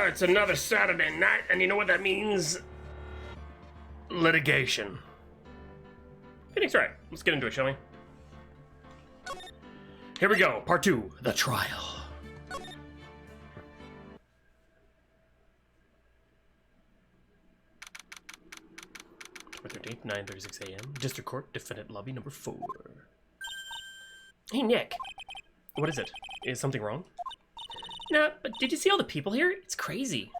It's another Saturday night, and you know what that means? Litigation. Phoenix, right. Let's get into it, shall we? Here we go, part 2, the trial. October 13th, 9:36 a.m. District Court, Defendant Lobby number 4. Hey, Nick. What is it? Is something wrong? No, but did you see all the people here? It's crazy.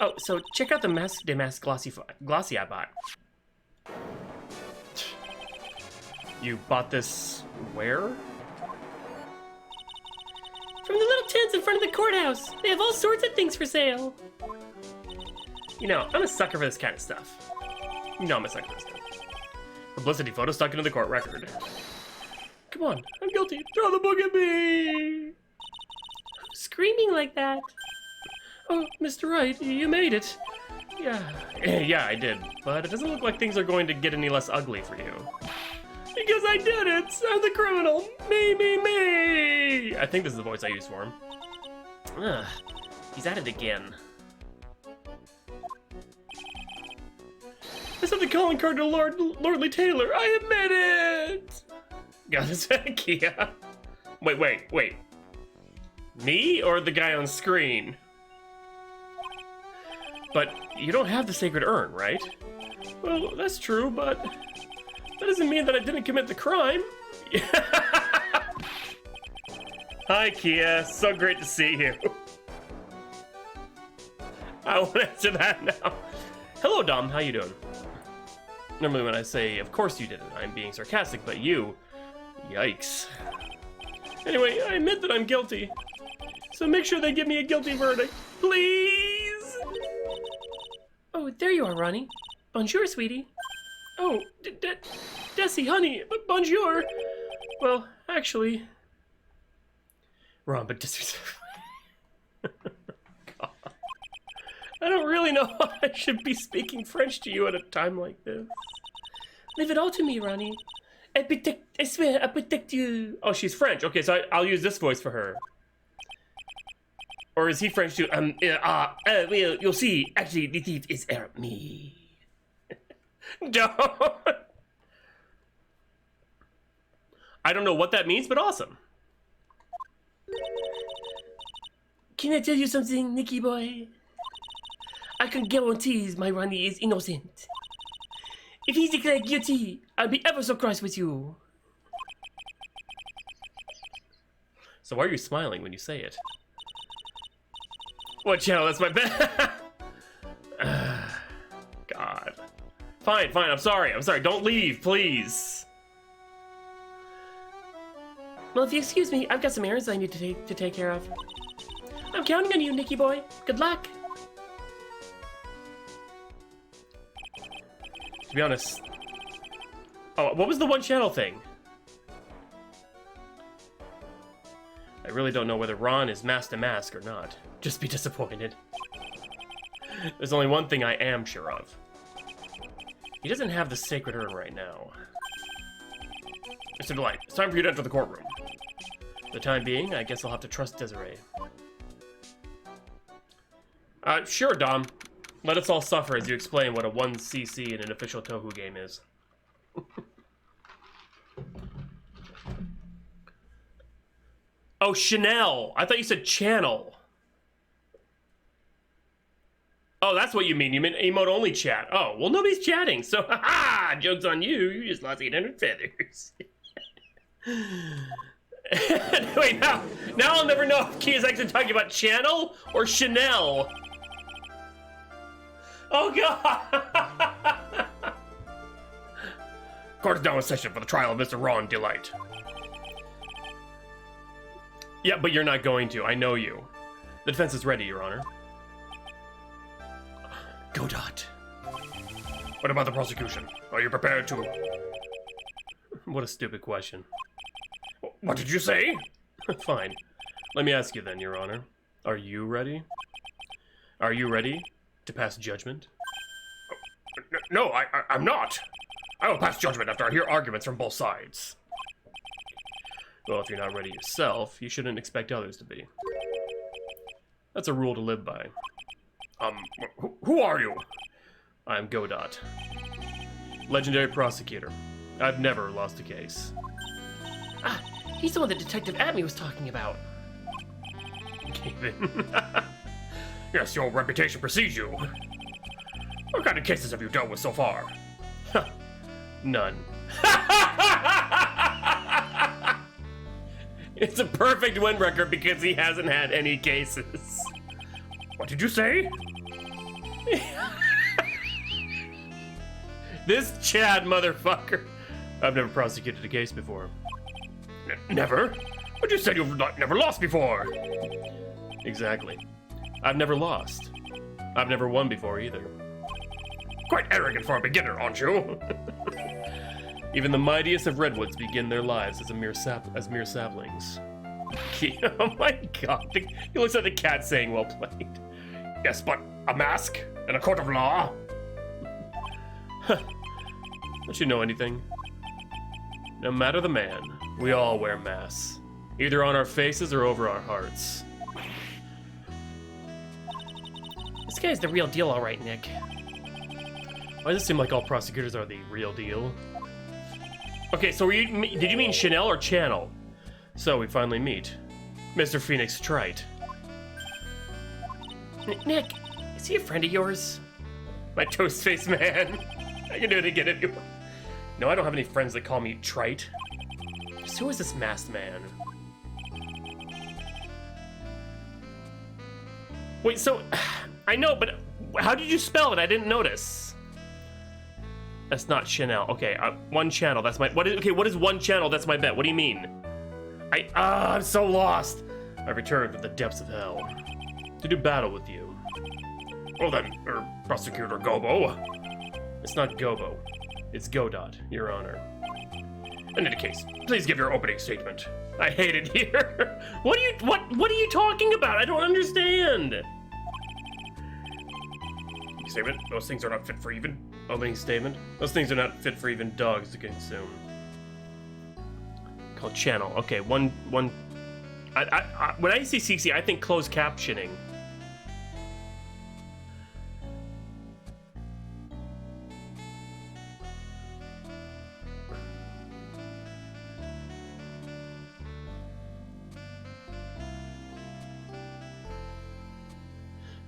Oh, so check out the Masque de Masque Glossy I bought. You bought this where? From the little tents in front of the courthouse. They have all sorts of things for sale. You know, I'm a sucker for this kind of stuff. You know I'm a sucker for this stuff. Publicity photo stuck into the court record. Come on, I'm guilty. Throw the book at me! Screaming like that. Oh, Mr. Wright, you made it. Yeah, I did. But it doesn't look like things are going to get any less ugly for you. Because I did it! I'm the criminal! Me! I think this is the voice I used for him. Ugh, he's at it again. I sent the calling card to Lordly Taylor. I admit it! God, is that Kia? Wait. Me or the guy on screen? But you don't have the sacred urn, right? Well, that's true, but that doesn't mean that I didn't commit the crime. Hi, Kia. So great to see you. I won't answer that now. Hello, Dom. How you doing? Normally when I say, of course you didn't, I'm being sarcastic, but you... Yikes. Anyway, I admit that I'm guilty. So make sure they give me a guilty verdict, please! Oh, there you are, Ronnie. Bonjour, sweetie. Oh, Desi, honey, bonjour. Well, actually... Ron, but God. I don't really know how I should be speaking French to you at a time like this. Leave it all to me, Ronnie. I swear, I protect you. Oh, she's French. Okay, so I'll use this voice for her. Or is he French too? Well, you'll see. Actually, the thief is me. Don't. I don't know what that means, but awesome. Can I tell you something, Nicky boy? I can guarantee my Ronnie is innocent. If he's declared guilty, I'll be ever so cross with you. So why are you smiling when you say it? What channel? That's my bad. God. Fine, I'm sorry. Don't leave, please. Well, if you excuse me, I've got some errands I need to take care of. I'm counting on you, Nicky boy. Good luck. To be honest... Oh, what was the one channel thing? I really don't know whether Ron is masked to mask or not. Just be disappointed. There's only one thing I am sure of. He doesn't have the sacred urn right now. Mr. Delight, it's time for you to enter the courtroom. For the time being, I guess I'll have to trust Desiree. Sure, Dom. Let us all suffer as you explain what a 1cc in an official Touhou game is. Oh, Chanel! I thought you said channel. Oh, that's what you mean. You mean emote-only chat. Oh, well, nobody's chatting, so haha! Joke's on you. You just lost 800 feathers. Wait, now I'll never know if Kia's actually talking about channel or Chanel. Oh, God! Court is now in session for the trial of Mr. Ron Delight. Yeah, but you're not going to. I know you. The defense is ready, Your Honor. Godot. What about the prosecution? Are you prepared to... What a stupid question. What did you say? Fine. Let me ask you then, Your Honor. Are you ready? Are you ready to pass judgment? No, I'm not. I will pass judgment after I hear arguments from both sides. Well, if you're not ready yourself, you shouldn't expect others to be. That's a rule to live by. Who are you? I'm Godot. Legendary prosecutor. I've never lost a case. Ah, he's the one that Detective Atme was talking about. Gavin. Yes, your reputation precedes you. What kind of cases have you dealt with so far? None. It's a perfect win record because he hasn't had any cases. What did you say? This Chad motherfucker. I've never prosecuted a case before. Never? But you said you've never lost before. Exactly. I've never lost. I've never won before either. Quite arrogant for a beginner, aren't you? Even the mightiest of redwoods begin their lives as mere saplings. Oh my god. He looks like the cat saying, well played. Yes, but a mask and a court of law? Don't you know anything? No matter the man, we all wear masks. Either on our faces or over our hearts. This guy's the real deal, all right, Nick. Why does it seem like all prosecutors are the real deal? Okay, so did you mean Chanel or Channel? So we finally meet. Mr. Phoenix Trite. Nick, is he a friend of yours? My toast face man. I can do it again if you want. No, I don't have any friends that call me Trite. So who is this masked man? Wait, so I know, but how did you spell it? I didn't notice. That's not Chanel. Okay, one channel. That's my. Okay, what is one channel? That's my bet. What do you mean? I'm so lost. I returned from the depths of hell to do battle with you. Well then, Prosecutor Gobo. It's not Gobo. It's Godot, Your Honor. In any case, please give your opening statement. I hate it here. What are you talking about? I don't understand. Statement? Those things are not fit for even. Opening statement? Those things are not fit for even dogs to consume. Called channel. Okay, one. When I see CC, I think closed captioning.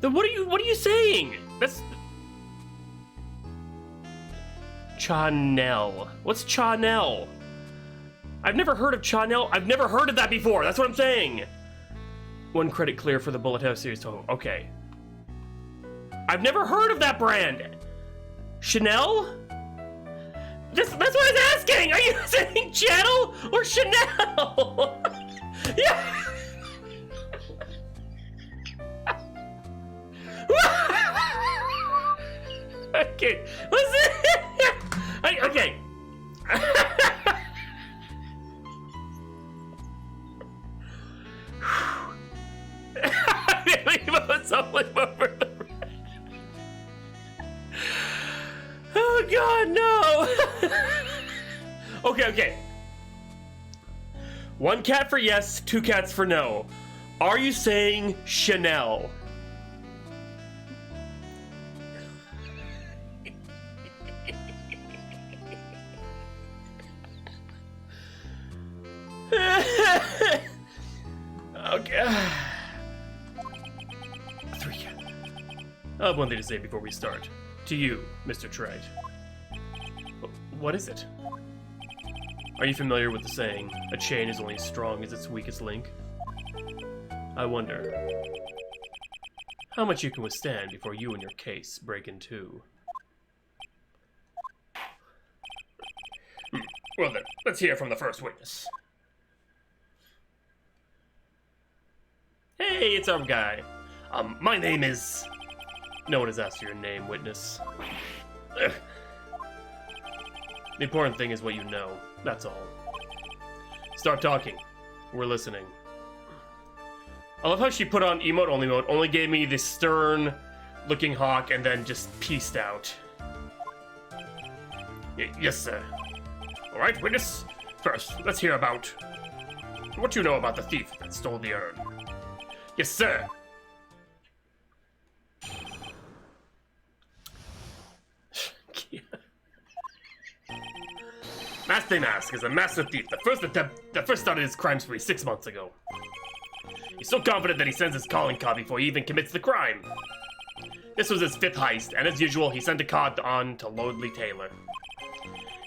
Then what are you saying? That's Chanel. What's Chanel? I've never heard of Chanel. I've never heard of that before. That's what I'm saying. One credit clear for the Bullet House series total. Okay. I've never heard of that brand. Chanel? That's what I was asking. Are you saying Channel or Chanel? Yeah. Okay, listen. Okay. Oh God, no. Okay. One cat for yes, two cats for no. Are you saying Chanel? Okay. Three. I have one thing to say before we start. To you, Mr. Trite. What is it? Are you familiar with the saying, a chain is only as strong as its weakest link? I wonder how much you can withstand before you and your case break in two. Well then, let's hear from the first witness. Hey, it's our guy. My name is... No one has asked your name, witness. The important thing is what you know. That's all. Start talking. We're listening. I love how she put on emote only mode, only gave me this stern looking hawk and then just peaced out. Yes, sir. Alright, witness. First, let's hear about what you know about the thief that stole the urn. Yes, sir. Master Mask is a master thief that first started his crime spree 6 months ago. He's so confident that he sends his calling card before he even commits the crime. This was his 5th heist, and as usual, he sent a card on to Lordly Taylor.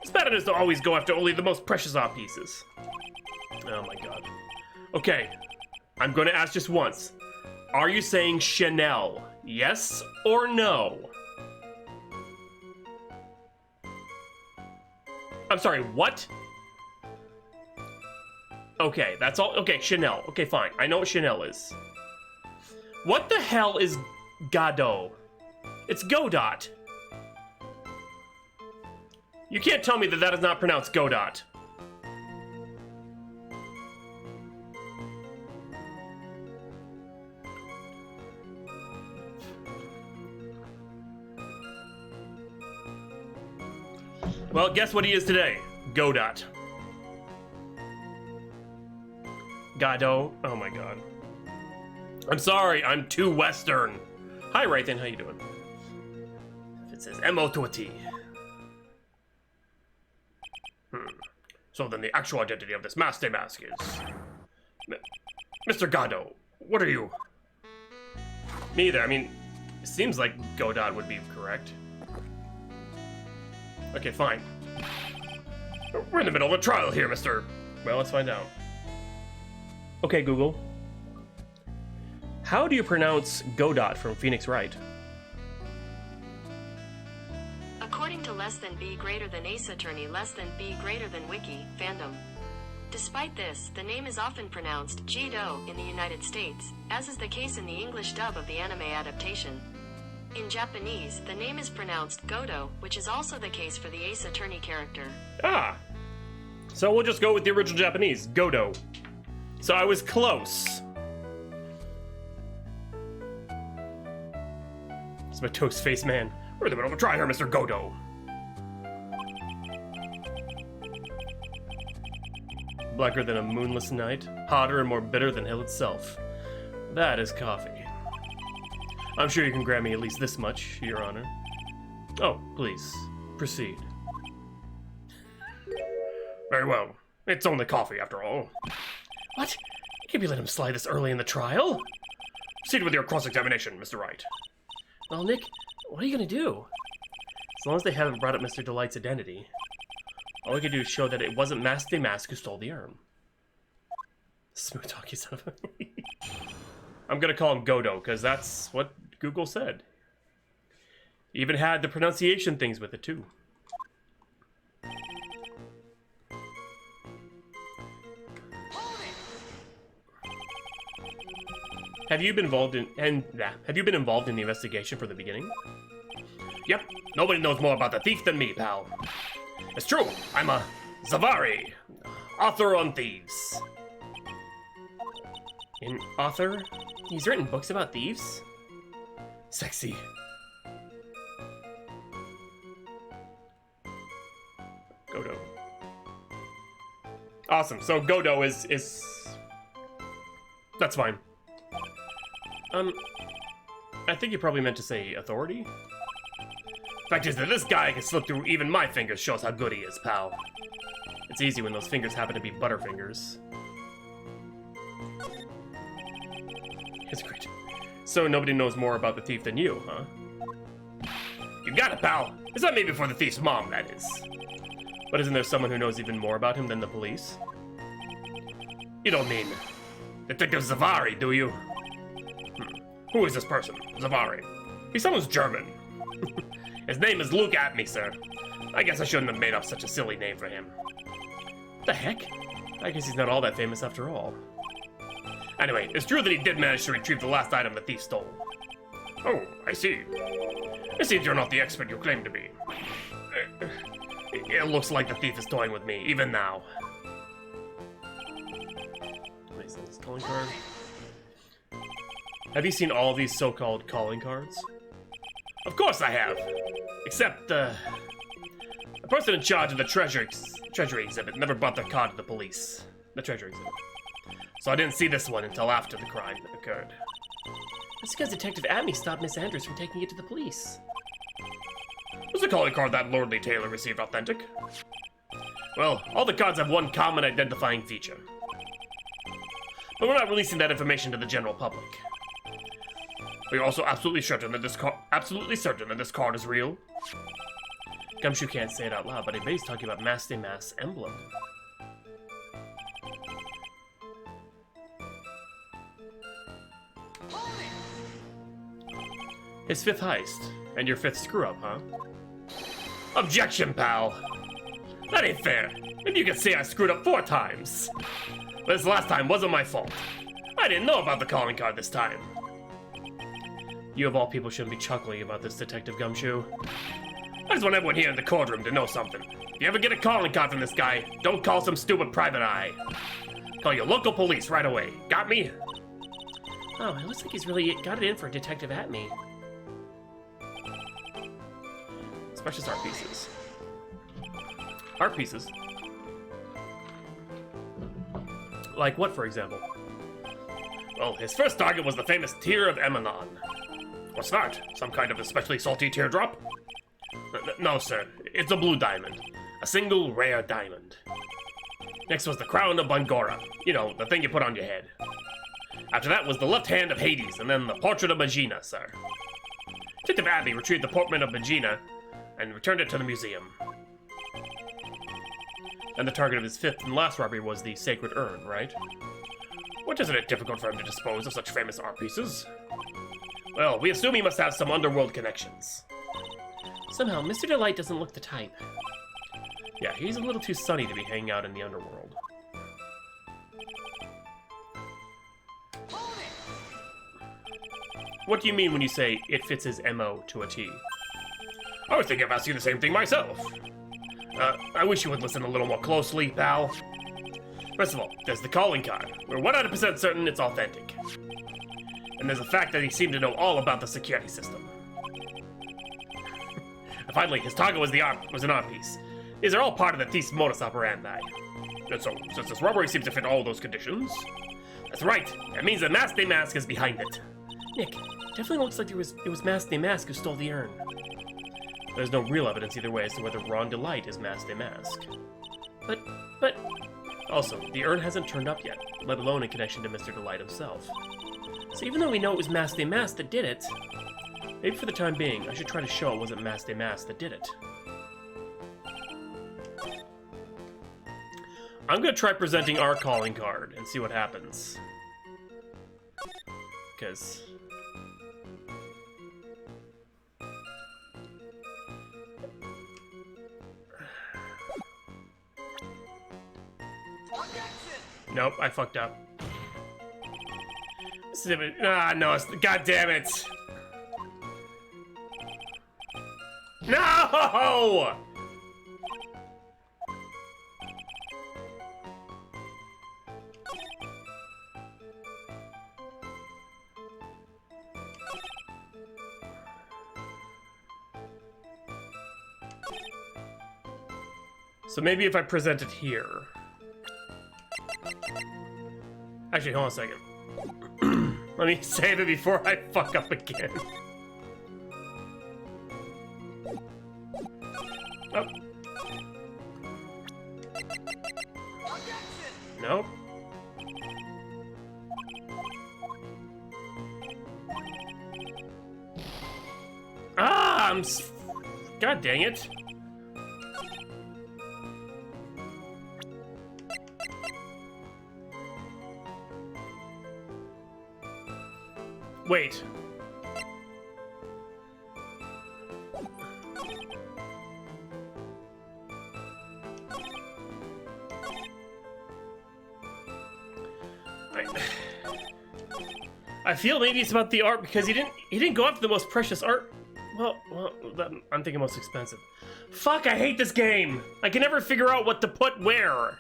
His pattern is to always go after only the most precious art pieces. Oh my god. Okay, I'm going to ask just once. Are you saying Chanel? Yes or no? I'm sorry, what? Okay, that's all. Okay, Chanel. Okay, fine. I know what Chanel is. What the hell is Godot? It's Godot. You can't tell me that that is not pronounced Godot. Well, guess what he is today? Godot. Godot. Oh my god. I'm sorry, I'm too Western. Hi, Wright, then. How you doing? It says M-O to a T. So then the actual identity of this Master Mask is... Mr. Godot, what are you? Neither. I mean, it seems like Godot would be correct. Okay, fine. We're in the middle of a trial here, Mr. Well, let's find out. Okay, Google. How do you pronounce Godot from Phoenix Wright? According to less than B greater than Ace Attorney less than B greater than Wiki, fandom. Despite this, the name is often pronounced Jido in the United States, as is the case in the English dub of the anime adaptation. In Japanese, the name is pronounced Godo, which is also the case for the Ace Attorney character. Ah! So we'll just go with the original Japanese, Godo. So I was close. It's my toast face man. We're in the middle of a try here, Mr. Godo. Blacker than a moonless night, hotter and more bitter than hell itself. That is coffee. I'm sure you can grant me at least this much, Your Honor. Oh, please, proceed. Very well. It's only coffee, after all. What? Can't you let him slide this early in the trial? Proceed with your cross-examination, Mr. Wright. Well, Nick, what are you gonna do? As long as they haven't brought up Mr. Delight's identity, all we can do is show that it wasn't Master Mask who stole the urn. Smooth talk, you son of a... I'm gonna call him Godot, because that's what Google said. He even had the pronunciation things with it, too. Have you been involved in the investigation from the beginning? Yep. Nobody knows more about the thief than me, pal. It's true. I'm a Zavari, author on thieves. An author? He's written books about thieves? Sexy. Godot. Awesome. So Godot is... That's fine. I think you probably meant to say authority. Fact is that this guy can slip through even my fingers shows how good he is, pal. It's easy when those fingers happen to be butterfingers. It's great. So nobody knows more about the thief than you, huh? You got it, pal. It's not maybe for the thief's mom, that is. But isn't there someone who knows even more about him than the police? You don't mean Detective Zavari, do you? Who is this person, Zavari? He sounds German. His name is Luke Atme, sir. I guess I shouldn't have made up such a silly name for him. The heck? I guess he's not all that famous after all. Anyway, it's true that he did manage to retrieve the last item the thief stole. Oh, I see. It seems you're not the expert you claim to be. It looks like the thief is toying with me, even now. What is this, calling card? Have you seen all these so-called calling cards? Of course I have! Except, the person in charge of the treasury exhibit never brought the card to the police. The treasury exhibit. So I didn't see this one until after the crime occurred. That's because Detective Atme stopped Miss Andrews from taking it to the police. Was the calling card that Lordly Taylor received authentic? Well, all the cards have one common identifying feature. But we're not releasing that information to the general public. We're also absolutely certain that this card is real. Gumshoe can't say it out loud, but I bet he's talking about Mass Day Mass emblem. His 5th heist, and your 5th screw-up, huh? Objection, pal! That ain't fair. Maybe you could say I screwed up 4 times. But this last time wasn't my fault. I didn't know about the calling card this time. You of all people shouldn't be chuckling about this, Detective Gumshoe. I just want everyone here in the courtroom to know something. If you ever get a calling card from this guy, don't call some stupid private eye. Call your local police right away. Got me? Oh, it looks like he's really got it in for Detective Atme. Precious art pieces. Art pieces? Like what, for example? Well, his first target was the famous Tear of Emanon. What's that? Some kind of especially salty teardrop? No, sir. It's a blue diamond. A single rare diamond. Next was the Crown of Bangora. You know, the thing you put on your head. After that was the left hand of Hades, and then the portrait of Magina, sir. Detective Abbey retrieved the portrait of Magina and returned it to the museum. And the target of his 5th and last robbery was the sacred urn, right? What isn't it difficult for him to dispose of such famous art pieces? Well, we assume he must have some underworld connections. Somehow, Mr. Delight doesn't look the type. Yeah, he's a little too sunny to be hanging out in the underworld. What do you mean when you say it fits his MO to a T? I was thinking of asking the same thing myself. I wish you would listen a little more closely, pal. First of all, there's the calling card. We're 100% certain it's authentic. And there's the fact that he seemed to know all about the security system. And finally, his target was an art piece. These are all part of the thief's modus operandi. And so, since this robbery seems to fit all those conditions... That's right, that means the Mass Day Mask is behind it. Nick, definitely looks like it was Mass Day Mask who stole the urn. There's no real evidence either way as to whether Ron Delight is Mass Day Mask. But... Also, the urn hasn't turned up yet, let alone in connection to Mr. Delight himself. So even though we know it was Mass Day Mask that did it... Maybe for the time being, I should try to show it wasn't Mass Day Mask that did it. I'm gonna try presenting our calling card and see what happens. Because... Nope, I fucked up. No, god damn it! No! So maybe if I present it here. Actually, hold on a second. Let me save it before I fuck up again. Oh. Nope. Ah, God dang it. Wait. I feel maybe it's about the art because he didn't go after the most precious art. Well, I'm thinking most expensive. Fuck, I hate this game. I can never figure out what to put where.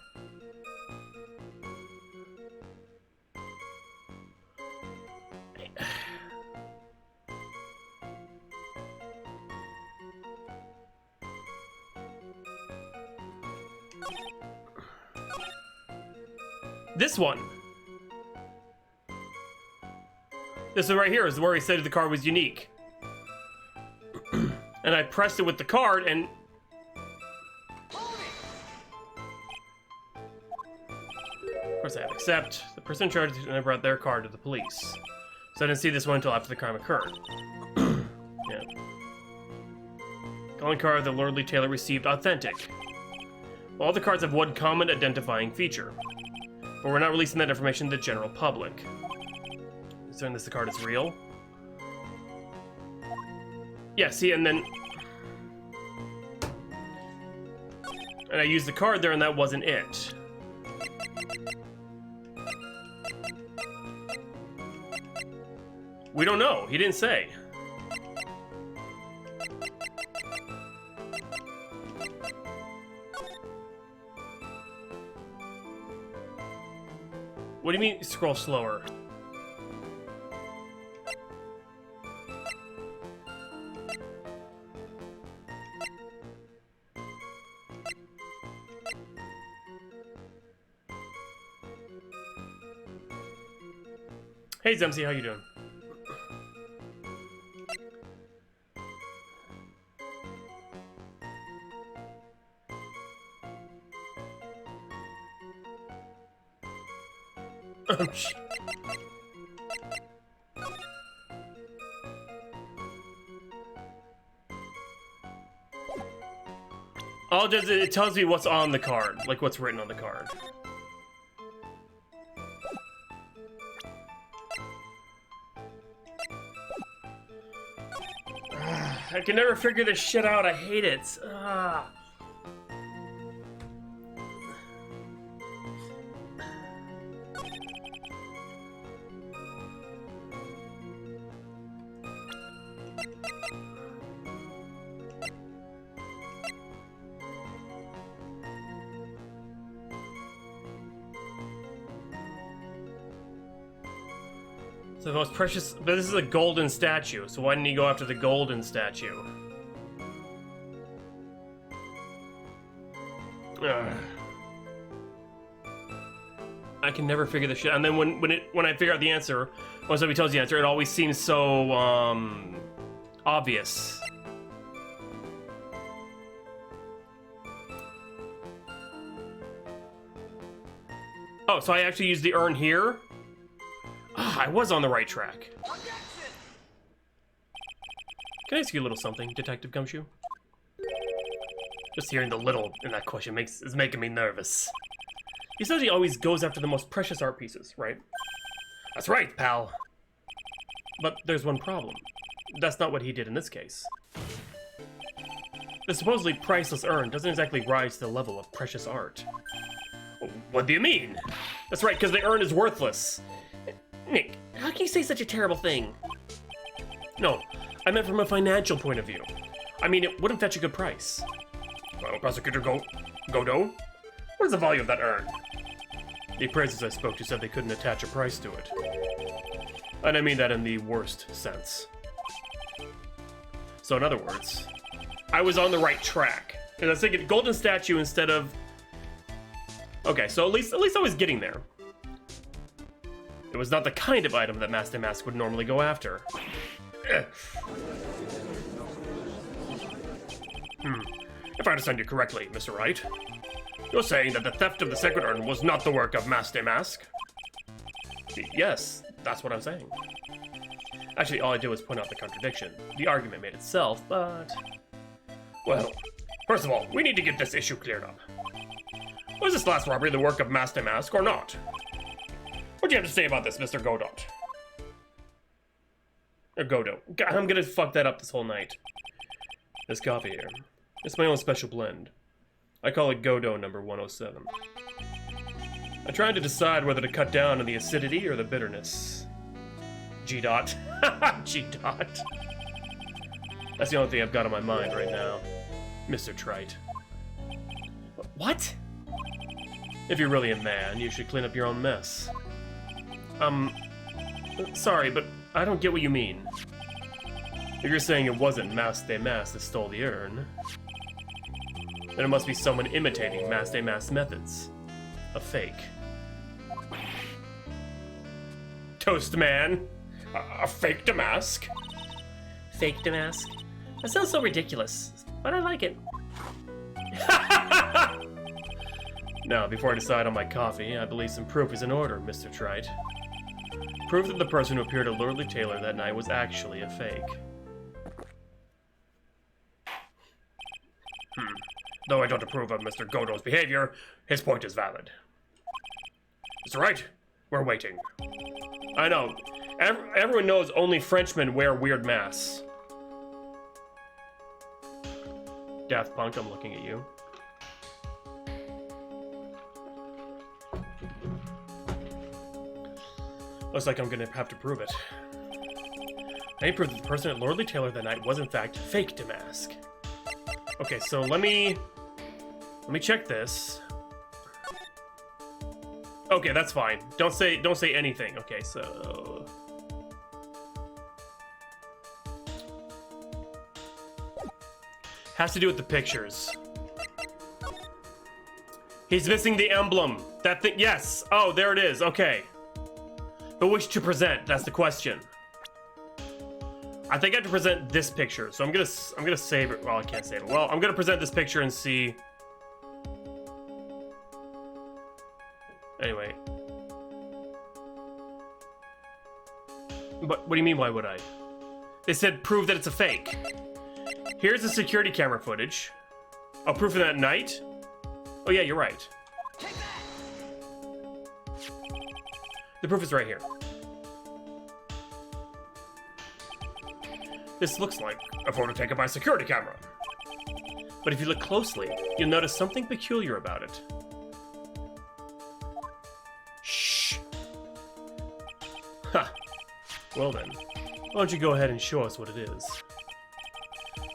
This one. This one right here is where he said the card was unique. And I pressed it with the card and... course I have, except the person in charge never brought their card to the police. So I didn't see this one until after the crime occurred. Yeah. Calling card the Lordly Tailor received authentic. All the cards have one common identifying feature, but we're not releasing that information to the general public. Considering this the card is real. Yeah, see, and then... And I used the card there and that wasn't it. We don't know. He didn't say. What do you mean scroll slower? Hey Zemsy, how you doing? It tells me what's on the card, like what's written on the card. I can never figure this shit out. I hate it. The most precious, but this is a golden statue, so why didn't he go after the golden statue? Ugh. I can never figure this shit. And then when I figure out the answer, when somebody tells the answer, it always seems so obvious. Oh, so I actually used the urn here? I was on the right track. Can I ask you a little something, Detective Gumshoe? Just hearing the little in that question is making me nervous. He says he always goes after the most precious art pieces, right? That's right, pal. But there's one problem. That's not what he did in this case. The supposedly priceless urn doesn't exactly rise to the level of precious art. What do you mean? That's right, because the urn is worthless. Nick, how can you say such a terrible thing? No, I meant from a financial point of view. I mean, it wouldn't fetch a good price. Well, Prosecutor Godot? What is the value of that urn? The appraisers I spoke to said they couldn't attach a price to it. And I mean that in the worst sense. So in other words, I was on the right track. And I was thinking golden statue instead of... Okay, so at least I was getting there. It was not the kind of item that Master Mask would normally go after. If I understand you correctly, Mr. Wright, you're saying that the theft of the Sacred Urn was not the work of Master Mask? Yes, that's what I'm saying. Actually, all I did was point out the contradiction. The argument made itself, but... Well, first of all, we need to get this issue cleared up. Was this last robbery the work of Master Mask or not? What do you have to say about this, Mr. Godot? Or Godot. God, I'm gonna fuck that up this whole night. This coffee here. It's my own special blend. I call it Godot number 107. I'm trying to decide whether to cut down on the acidity or the bitterness. G-Dot. G-Dot. That's the only thing I've got on my mind right now. Mr. Trite. What? If you're really a man, you should clean up your own mess. Sorry, but I don't get what you mean. If you're saying it wasn't Master Mask that stole the urn, then it must be someone imitating Master Mask's methods. A fake. Toast man? A fake Damask? Fake Damask? That sounds so ridiculous, but I like it. Now, before I decide on my coffee, I believe some proof is in order, Mr. Trite. Proof that the person who appeared at Lordly Taylor that night was actually a fake. Though I don't approve of Mr. Godot's behavior, his point is valid. Mr. Wright, we're waiting. I know. Everyone knows only Frenchmen wear weird masks. Daft Punk, I'm looking at you. Looks like I'm gonna have to prove it. I need proof that the person at Lordly Taylor that night was in fact fake Damask. Okay, so let me check this. Okay, that's fine. Don't say anything. Okay, so has to do with the pictures. He's missing the emblem. That thing. Yes. Oh, there it is. Okay. But which to present? That's the question. I think I have to present this picture, so I'm gonna save it. Well, I can't save it. Well, I'm gonna present this picture and see. Anyway. But what do you mean? Why would I? They said prove that it's a fake. Here's the security camera footage. Oh, proof of that night? Oh yeah, you're right. The proof is right here. This looks like a photo taken by a security camera. But if you look closely, you'll notice something peculiar about it. Shh. Ha. Well then, why don't you go ahead and show us what it is?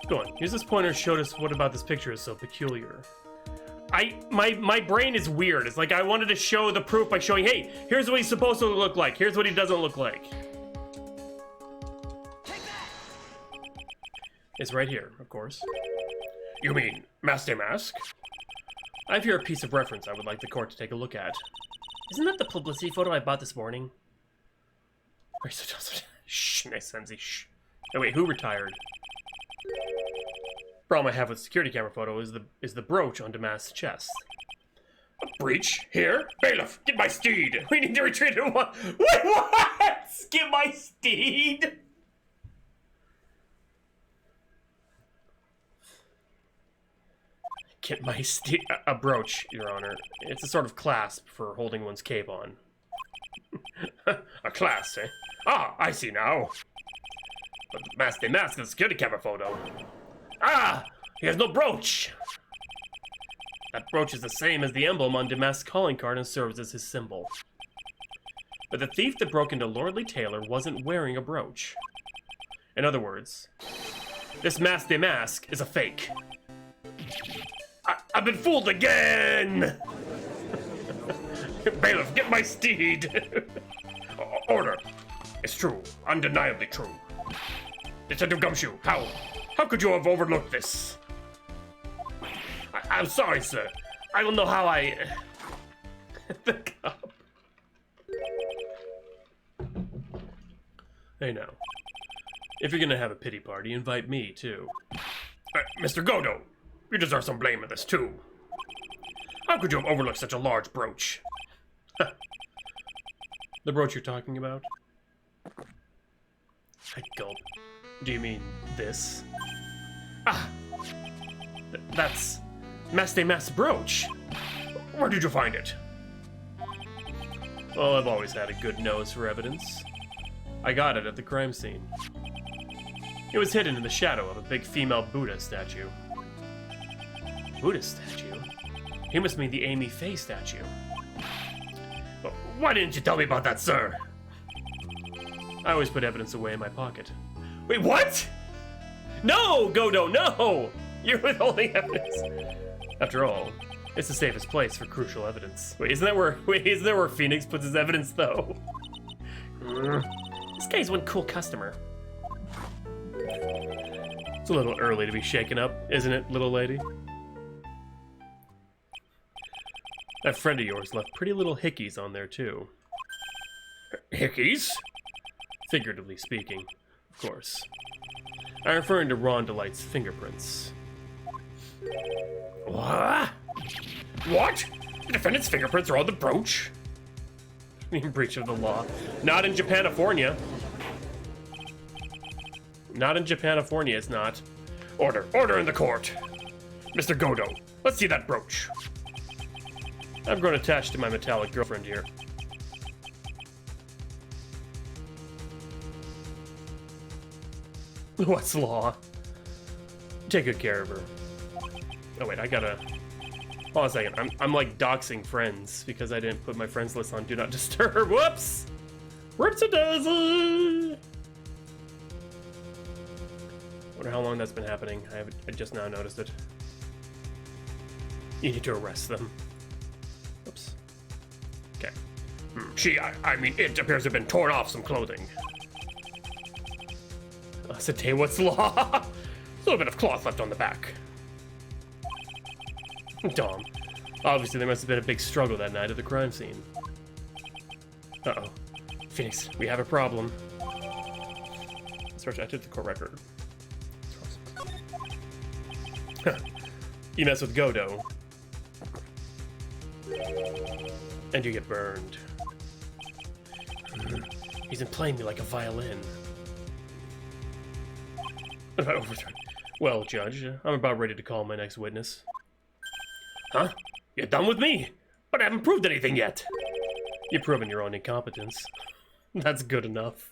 Go on, use this pointer and show us what about this picture is so peculiar. My brain is weird. It's like I wanted to show the proof by showing, hey, here's what he's supposed to look like. Here's what he doesn't look like. It's right here, of course. You mean Master Mask? I have here a piece of reference I would like the court to take a look at. Isn't that the publicity photo I bought this morning? Shh, nice sensei, shh. Oh wait, who retired? Problem I have with security camera photo is the brooch on Damask's chest. A breach? Here? Bailiff, get my steed! We need to retreat at once! Wait, what? Get my steed? Get my steed... A brooch, Your Honor. It's a sort of clasp for holding one's cape on. A clasp, eh? Ah, I see now. But the Master Mask in the security camera photo. Ah! He has no brooch! That brooch is the same as the emblem on Damask's calling card and serves as his symbol. But the thief that broke into Lordly Taylor wasn't wearing a brooch. In other words, this Master Mask is a fake. I've been fooled again! Bailiff, get my steed! Order. It's true. Undeniably true. Detective Gumshoe, how could you have overlooked this? I'm sorry, sir. I don't know how I... The cop. Hey now. If you're gonna have a pity party, invite me, too. Mr. Godot, you deserve some blame in this, too. How could you have overlooked such a large brooch? The brooch you're talking about? I gulp. Do you mean this? Ah! That's Master Mask's brooch. Where did you find it? Well, I've always had a good nose for evidence. I got it at the crime scene. It was hidden in the shadow of a big female Buddha statue. Buddha statue? He must mean the Amy Faye statue. Well, why didn't you tell me about that, sir? I always put evidence away in my pocket. Wait, what? No, Godot, no! You're withholding evidence. After all, it's the safest place for crucial evidence. Isn't that where Phoenix puts his evidence, though? This guy's one cool customer. It's a little early to be shaken up, isn't it, little lady? That friend of yours left pretty little hickeys on there, too. Hickeys? Figuratively speaking, of course. I'm referring to Rondelight's fingerprints. What? What? The defendant's fingerprints are on the brooch. In breach of the law. Not in Japanifornia. Not in Japanifornia, it's not. Order. Order in the court. Mr. Godo, let's see that brooch. I've grown attached to my metallic girlfriend here. What's law? Take good care of her. Oh wait, I gotta... Hold on a second. I'm like doxing friends because I didn't put my friends list on Do Not Disturb. Whoops! Whoops-a-daisy! Wonder how long that's been happening. I just now noticed it. You need to arrest them. Oops. Okay. I mean, it appears to have been torn off some clothing. Say what's law? A little bit of cloth left on the back. Dom. Obviously, there must have been a big struggle that night at the crime scene. Uh-oh. Phoenix, we have a problem. Search, I took the court record. Huh. You mess with Godo. And you get burned. He's been playing me like a violin. Well, Judge, I'm about ready to call my next witness. Huh? You're done with me? But I haven't proved anything yet. You've proven your own incompetence. That's good enough.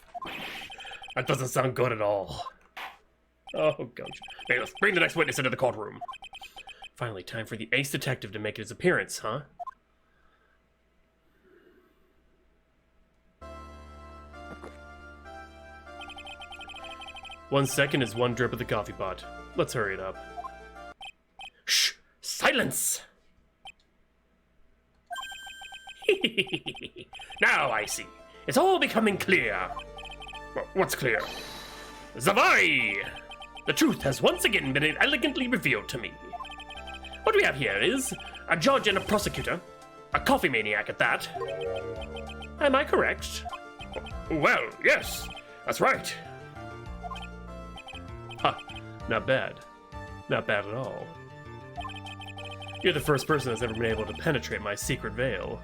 That doesn't sound good at all. Oh, gosh. Hey, let's bring the next witness into the courtroom. Finally, time for the ace detective to make his appearance, huh? One second is one drip of the coffee pot. Let's hurry it up. Shh! Silence! Now I see. It's all becoming clear. What's clear? Zavai! The truth has once again been elegantly revealed to me. What we have here is a judge and a prosecutor. A coffee maniac at that. Am I correct? Well, yes. That's right. Ha, not bad. Not bad at all. You're the first person that's ever been able to penetrate my secret veil.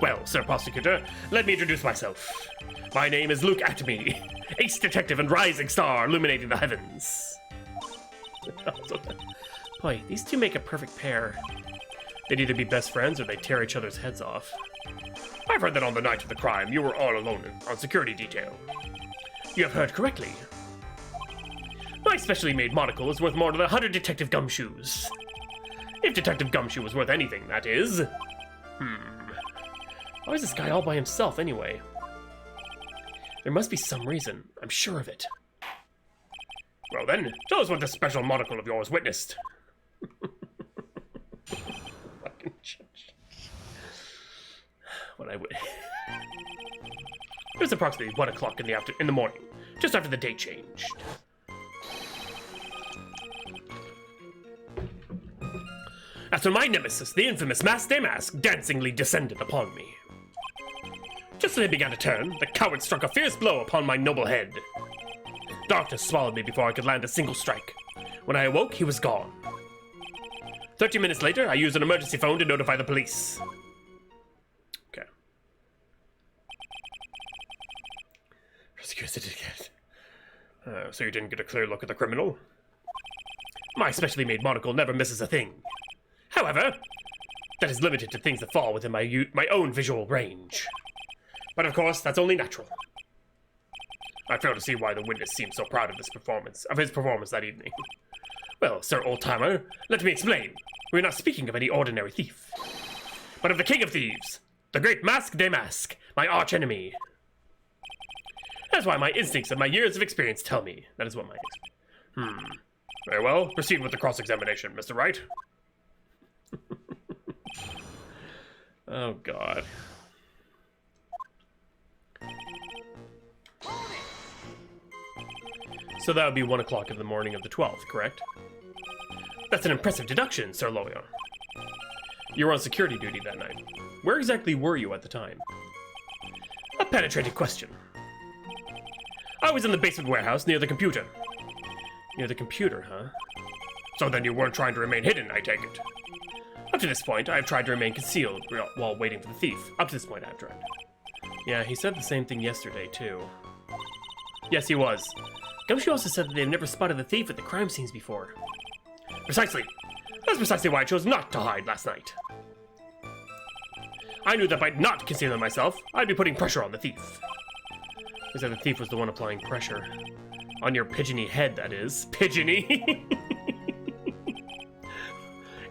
Well, Sir Prosecutor, let me introduce myself. My name is Luke Atme, ace detective and rising star illuminating the heavens. Boy, these two make a perfect pair. They'd either be best friends or they'd tear each other's heads off. I've heard that on the night of the crime, you were all alone on security detail. You have heard correctly. My specially made monocle is worth more than 100 Detective Gumshoes. If Detective Gumshoe was worth anything, that is. Why is this guy all by himself, anyway? There must be some reason. I'm sure of it. Well then, tell us what this special monocle of yours witnessed. Fucking judge. What I would. It was approximately 1 o'clock in the morning, just after the date changed. That's when my nemesis, the infamous Mask de Mask, dancingly descended upon me. Just as I began to turn, the coward struck a fierce blow upon my noble head. Darkness swallowed me before I could land a single strike. When I awoke, he was gone. 30 minutes later, I used an emergency phone to notify the police. Okay. Prosecutor certificate. So you didn't get a clear look at the criminal? My specially made monocle never misses a thing. However, that is limited to things that fall within my own visual range. But of course, that's only natural. I fail to see why the witness seems so proud of his performance that evening. Well, Sir Old-Timer, let me explain. We're not speaking of any ordinary thief, but of the king of thieves, the great Mask de Mask, my arch-enemy. That's why my instincts and my years of experience tell me. That is what my... Very well, proceed with the cross-examination, Mr. Wright. Oh, God. So that would be 1 o'clock in the morning of the 12th, correct? That's an impressive deduction, Sir Lawyer. You were on security duty that night. Where exactly were you at the time? A penetrating question. I was in the basement warehouse near the computer. Near the computer, huh? So then you weren't trying to remain hidden, I take it. Up to this point, I've tried to remain concealed while waiting for the thief. Up to this point, I've tried. Yeah, he said the same thing yesterday, too. Yes, he was. Gumshoe also said that they've never spotted the thief at the crime scenes before. Precisely. That's precisely why I chose not to hide last night. I knew that by not concealing myself, I'd be putting pressure on the thief. He said the thief was the one applying pressure. On your pigeony head, that is. Pigeony!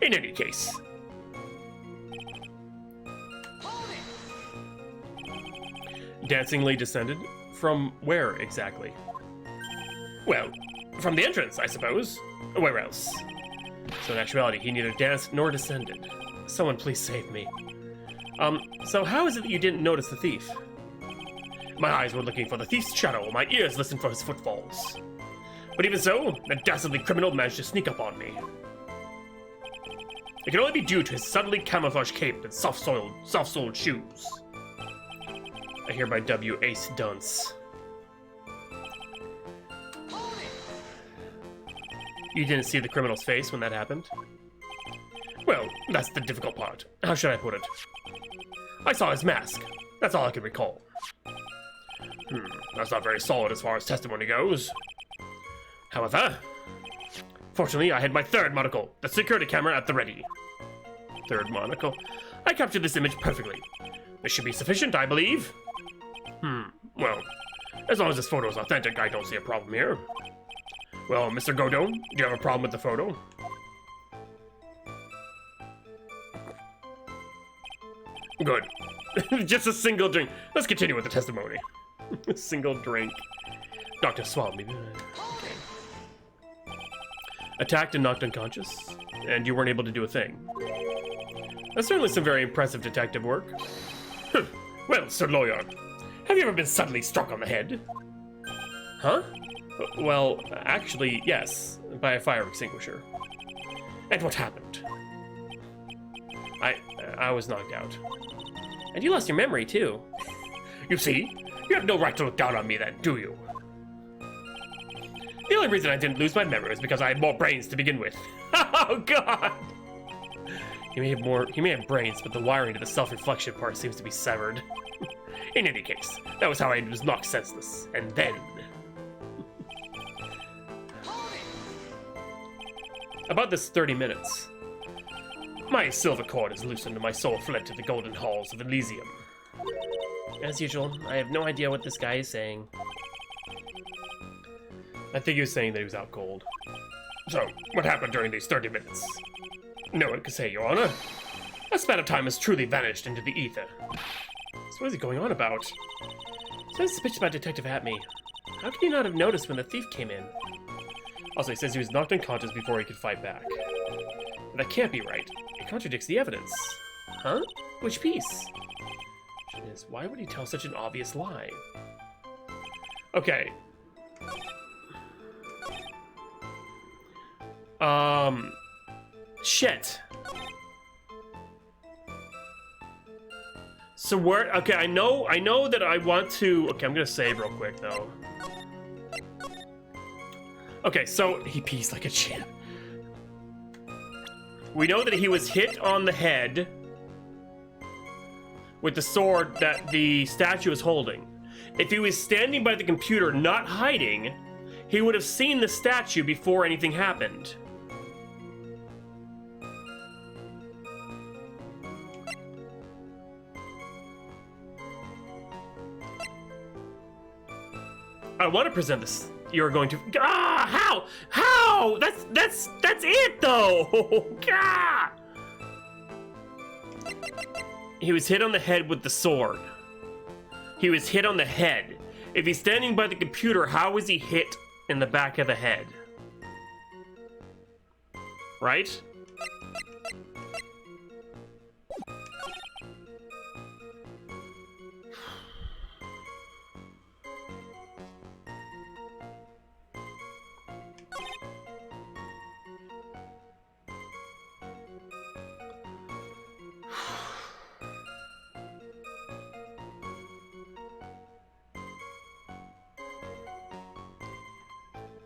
In any case. Dancingly descended? From where, exactly? Well, from the entrance, I suppose. Where else? So in actuality, he neither danced nor descended. Someone please save me. So how is it that you didn't notice the thief? My eyes were looking for the thief's shadow, while my ears listened for his footfalls. But even so, the dastardly criminal managed to sneak up on me. It can only be due to his subtly camouflaged cape and soft-soled shoes. I hereby W Ace Dunce. You didn't see the criminal's face when that happened? Well, that's the difficult part. How should I put it? I saw his mask. That's all I can recall. That's not very solid as far as testimony goes. However, fortunately, I had my third monocle, the security camera at the ready. Third monocle? I captured this image perfectly. This should be sufficient, I believe. Well, as long as this photo is authentic, I don't see a problem here. Well, Mr. Godot, do you have a problem with the photo? Good. Just a single drink. Let's continue with the testimony. A single drink. Dr. Swab, maybe. Okay. Attacked and knocked unconscious, and you weren't able to do a thing. That's certainly some very impressive detective work. Well, Sir Lawyer, have you ever been suddenly struck on the head? Huh? Well, actually, yes, by a fire extinguisher. And what happened? I was knocked out. And you lost your memory, too. You see? You have no right to look down on me then, do you? The only reason I didn't lose my memory was because I had more brains to begin with. Oh, God! He may have brains, but the wiring to the self-reflection part seems to be severed. In any case, that was how I was knocked senseless. And then... About this 30 minutes. My silver cord is loosened and my soul fled to the golden halls of Elysium. As usual, I have no idea what this guy is saying. I think he was saying that he was out cold. So, what happened during these 30 minutes? No one can say, Your Honor. A span of time has truly vanished into the ether. So what is he going on about? So this bitch about Detective Atme. How could you not have noticed when the thief came in? Also, he says he was knocked unconscious before he could fight back. But that can't be right. It contradicts the evidence. Huh? Which piece? Is, why would he tell such an obvious lie? Okay. Shit. So where, okay, I know that I want to, okay, I'm gonna save real quick though. Okay, so he pees like a champ. We know that he was hit on the head with the sword that the statue is holding. If he was standing by the computer, not hiding, he would have seen the statue before anything happened. I want to present this. You're going to... how? How? That's it, though. God. He was hit on the head with the sword. He was hit on the head. If he's standing by the computer, how was he hit in the back of the head? Right?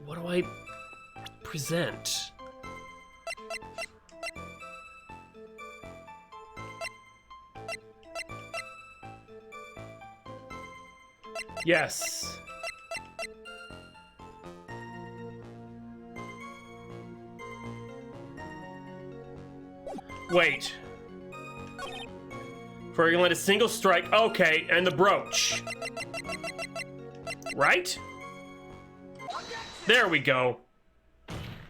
What do I present? Yes. Wait. For you let a single strike. Okay, and the brooch. Right? There we go.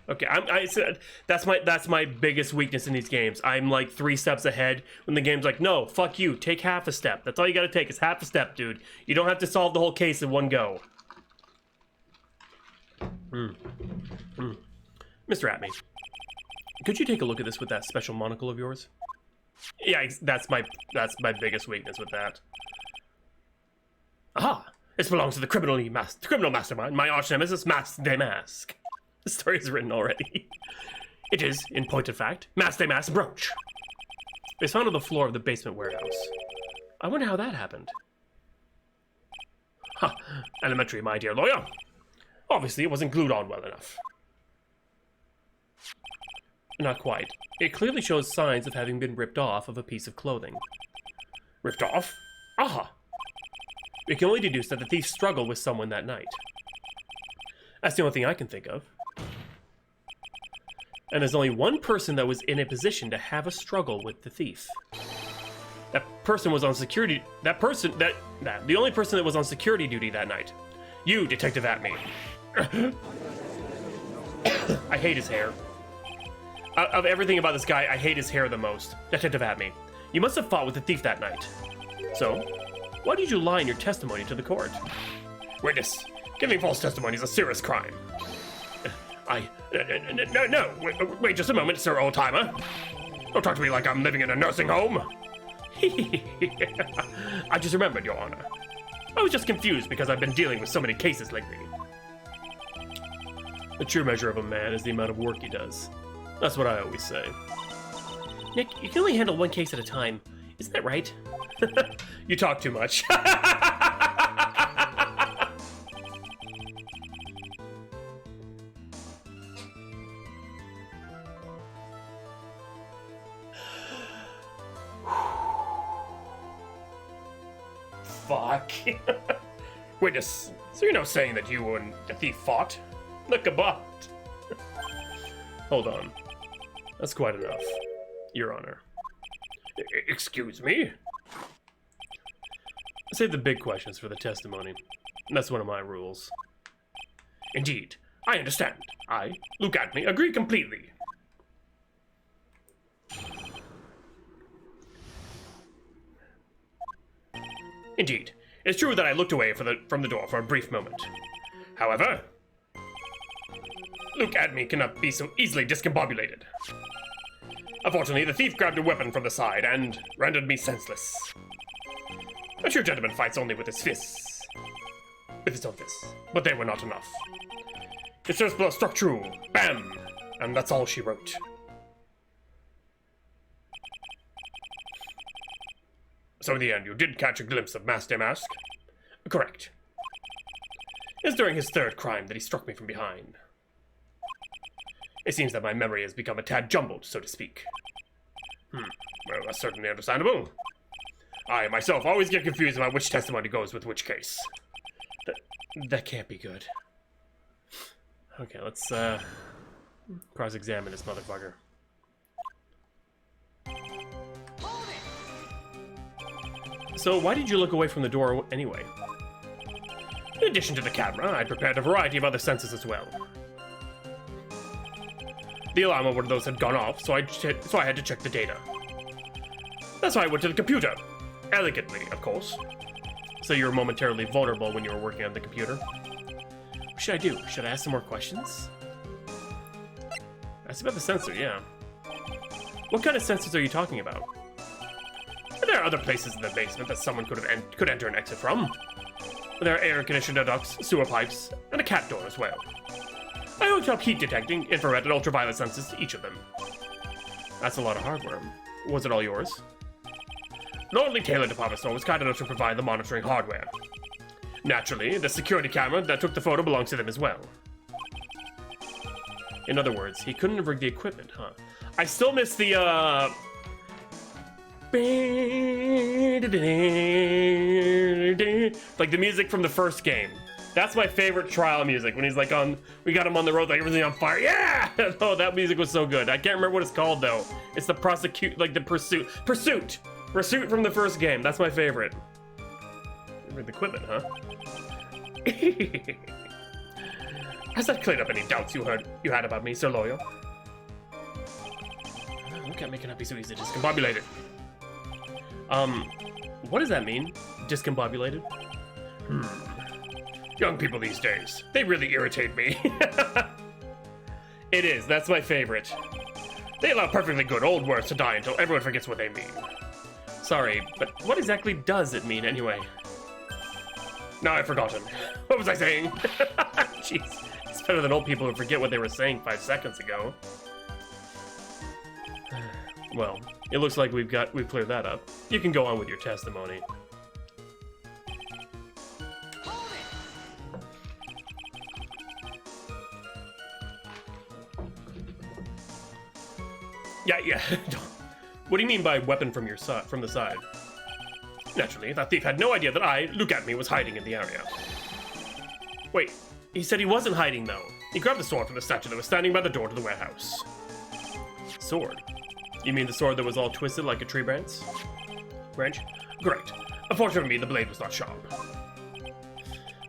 Okay, I said that's my biggest weakness in these games. I'm like 3 steps ahead when the game's like, no, fuck you, take half a step. That's all you gotta take is half a step, dude. You don't have to solve the whole case in one go. Mr. Atme, could you take a look at this with that special monocle of yours? Yeah, that's my biggest weakness with that. Aha! This belongs to the criminal mastermind, my arch nemesis, Mask de Mask. The story is written already. It is, in point of fact, Mask de Mask brooch. It was found on the floor of the basement warehouse. I wonder how that happened. Ha! Elementary, my dear lawyer. Obviously, it wasn't glued on well enough. Not quite. It clearly shows signs of having been ripped off of a piece of clothing. Ripped off? Aha! We can only deduce that the thief struggled with someone that night. That's the only thing I can think of. And there's only one person that was in a position to have a struggle with the thief. That person was on security... the only person that was on security duty that night. You, Detective Atme. I hate his hair. Of everything about this guy, I hate his hair the most. Detective Atme, you must have fought with the thief that night. So, why did you lie in your testimony to the court? Witness, giving false testimony is a serious crime. No, wait just a moment, Sir Old-Timer. Don't talk to me like I'm living in a nursing home. I just remembered, Your Honor. I was just confused because I've been dealing with so many cases lately. The true measure of a man is the amount of work he does. That's what I always say. Nick, you can only handle one case at a time. Isn't that right? You talk too much. Fuck. Witness, so you're not saying that you and the thief fought? Look about. Hold on. That's quite enough, Your Honor. Excuse me? Save the big questions for the testimony. That's one of my rules. Indeed. I understand. I, Luke Atme, agree completely. Indeed. It's true that I looked away from the door for a brief moment. However, Luke Atme cannot be so easily discombobulated. Unfortunately, the thief grabbed a weapon from the side and rendered me senseless. A true gentleman fights only with his fists. With his own fists. But they were not enough. His first blow struck true. Bam! And that's all she wrote. So in the end, you did catch a glimpse of Mask de Mask? Correct. It's during his third crime that he struck me from behind. It seems that my memory has become a tad jumbled, so to speak. Well, that's certainly understandable. I, myself, always get confused about which testimony goes with which case. That can't be good. Okay, let's, cross-examine this motherfucker. So, why did you look away from the door anyway? In addition to the camera, I prepared a variety of other sensors as well. The alarm of one of those had gone off, so I had to check the data. That's why I went to the computer. Elegantly, of course. So you were momentarily vulnerable when you were working on the computer. What should I do? Should I ask some more questions? Ask about the sensor, yeah. What kind of sensors are you talking about? There are other places in the basement that someone could enter and exit from. There are air conditioner ducts, sewer pipes, and a cat door as well. I hooked up heat detecting, infrared, and ultraviolet sensors to each of them. That's a lot of hardware. Was it all yours? The only Taylor department store was kind enough to provide the monitoring hardware. Naturally, the security camera that took the photo belongs to them as well. In other words, he couldn't have rigged the equipment, huh? I still miss the, Like the music from the first game. That's my favorite trial music, when he's like we got him on the road, like everything on fire. Yeah! Oh, that music was so good. I can't remember what it's called though. It's the Pursuit from the first game. That's my favorite. With equipment, huh? Has that cleared up any doubts you had about me, Sir Loyal? You can't make it up be so easy to discombobulate it. What does that mean? Discombobulated? Young people these days, they really irritate me. It is, that's my favorite. They allow perfectly good old words to die until everyone forgets what they mean. Sorry, but what exactly does it mean anyway? Now I've forgotten. What was I saying? Jeez, it's better than old people who forget what they were saying 5 seconds ago. Well, it looks like we've cleared that up. You can go on with your testimony. Yeah. What do you mean by weapon from the side? Naturally, that thief had no idea that I, look at me, was hiding in the area. Wait, he said he wasn't hiding though. He grabbed the sword from the statue that was standing by the door to the warehouse. Sword? You mean the sword that was all twisted like a tree branch? Great. Unfortunately for me, the blade was not sharp.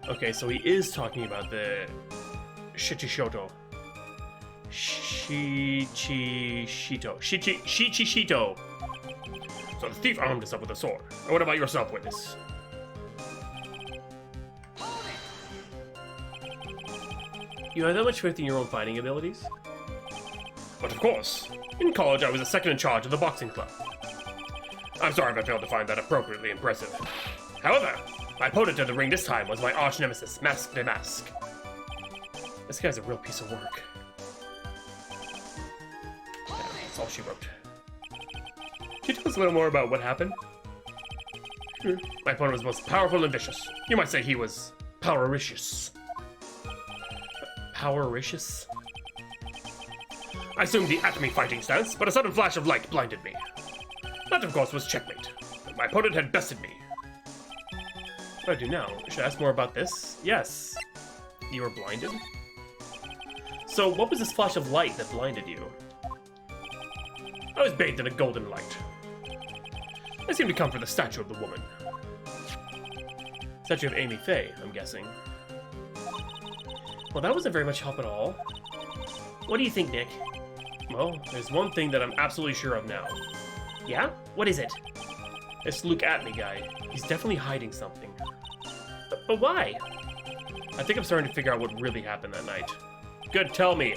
Okay, so he is talking about the Shichishoto. Shichishoto. So the thief armed us up with a sword. And what about yourself, witness? You have that much faith in your own fighting abilities? But of course. In college, I was a second in charge of the boxing club. I'm sorry if I failed to find that appropriately impressive. However, my opponent in the ring this time was my arch nemesis, Mask de Mask. This guy's a real piece of work. Yeah, that's all she wrote. Can you tell us a little more about what happened? My opponent was most powerful and vicious. You might say he was powericious. Powericious? I assumed the at-me fighting stance, but a sudden flash of light blinded me. That, of course, was checkmate. My opponent had bested me. What do I do now? Should I ask more about this? Yes. You were blinded? So, what was this flash of light that blinded you? I was bathed in a golden light. I seemed to come from the statue of the woman. Statue of Amy Faye, I'm guessing. Well, that wasn't very much help at all. What do you think, Nick? Well, there's one thing that I'm absolutely sure of now. Yeah? What is it? This look at me guy. He's definitely hiding something. But why? I think I'm starting to figure out what really happened that night. Good, tell me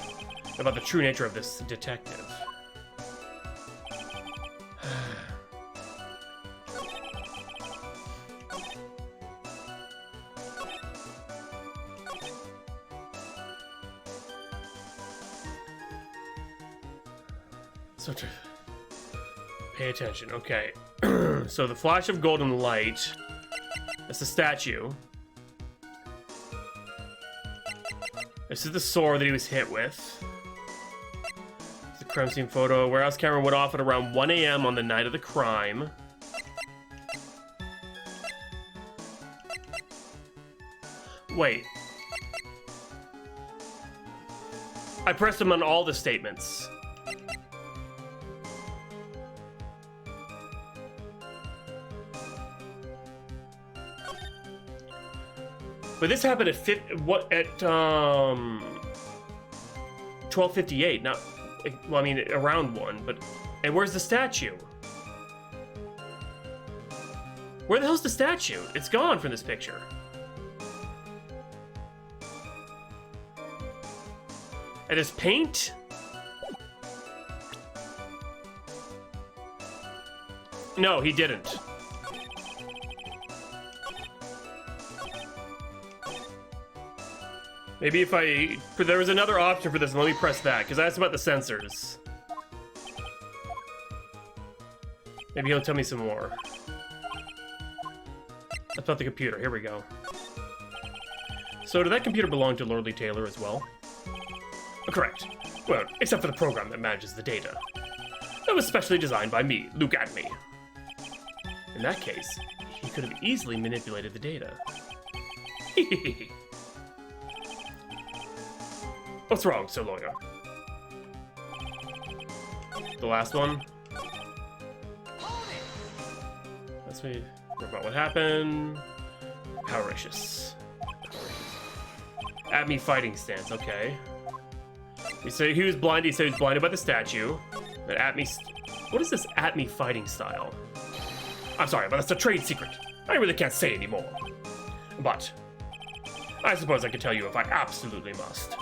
about the true nature of this detective. So to pay attention, okay. So the flash of golden light, that's the statue. This is the sword that he was hit with. It's the crime scene photo. Warehouse camera went off at around 1 a.m. on the night of the crime. Wait. I pressed him on all the statements. But this happened at 12:58. Not, well, I mean around 1. But and where's the statue? Where the hell's the statue? It's gone from this picture. And his paint? No, he didn't. Maybe if there was another option for this, let me press that, because I asked about the sensors. Maybe he'll tell me some more. That's about the computer, here we go. So did that computer belong to Lordly Taylor as well? Correct. Well, except for the program that manages the data. That was specially designed by me, Luke and me. In that case, he could have easily manipulated the data. What's wrong, Sir Lawyer? The last one. Let's see about what happened. How gracious. At me fighting stance, okay. He said he was blind. He said he was blinded by the statue. But at me. What is this at me fighting style? I'm sorry, but that's a trade secret. I really can't say anymore. But I suppose I can tell you if I absolutely must.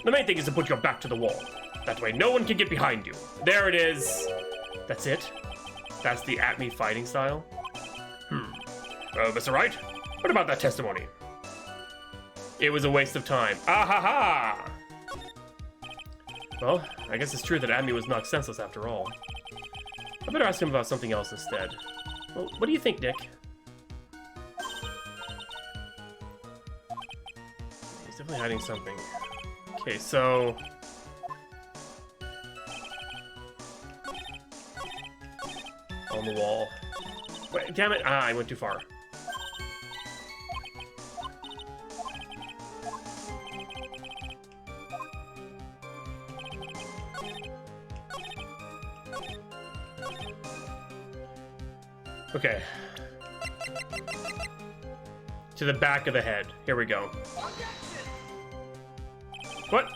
The main thing is to put your back to the wall. That way no one can get behind you. There it is. That's it? That's the at me fighting style? Mr. Wright, what about that testimony? It was a waste of time. Ah ha ha! Well, I guess it's true that Admi was knocked senseless after all. I better ask him about something else instead. Well, what do you think, Nick? He's definitely hiding something. Okay, so... on the wall. Wait, damn it! Ah, I went too far. Okay. To the back of the head. Here we go. What?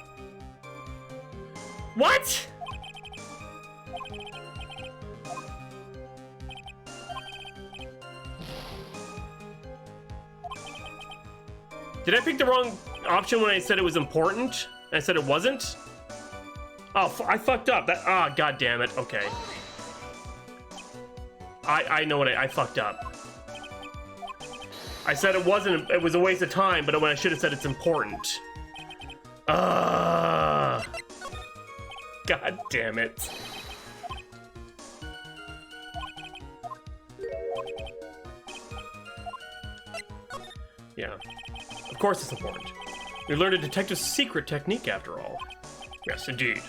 What? Did I pick the wrong option when I said it was important? I said it wasn't? Oh, I fucked up. That. Ah, god damn it. Okay. I know what I fucked up. I said it wasn't, it was a waste of time, but when I should have said it's important. God damn it. Yeah. Of course it's important. We learned a detective's secret technique after all. Yes, indeed.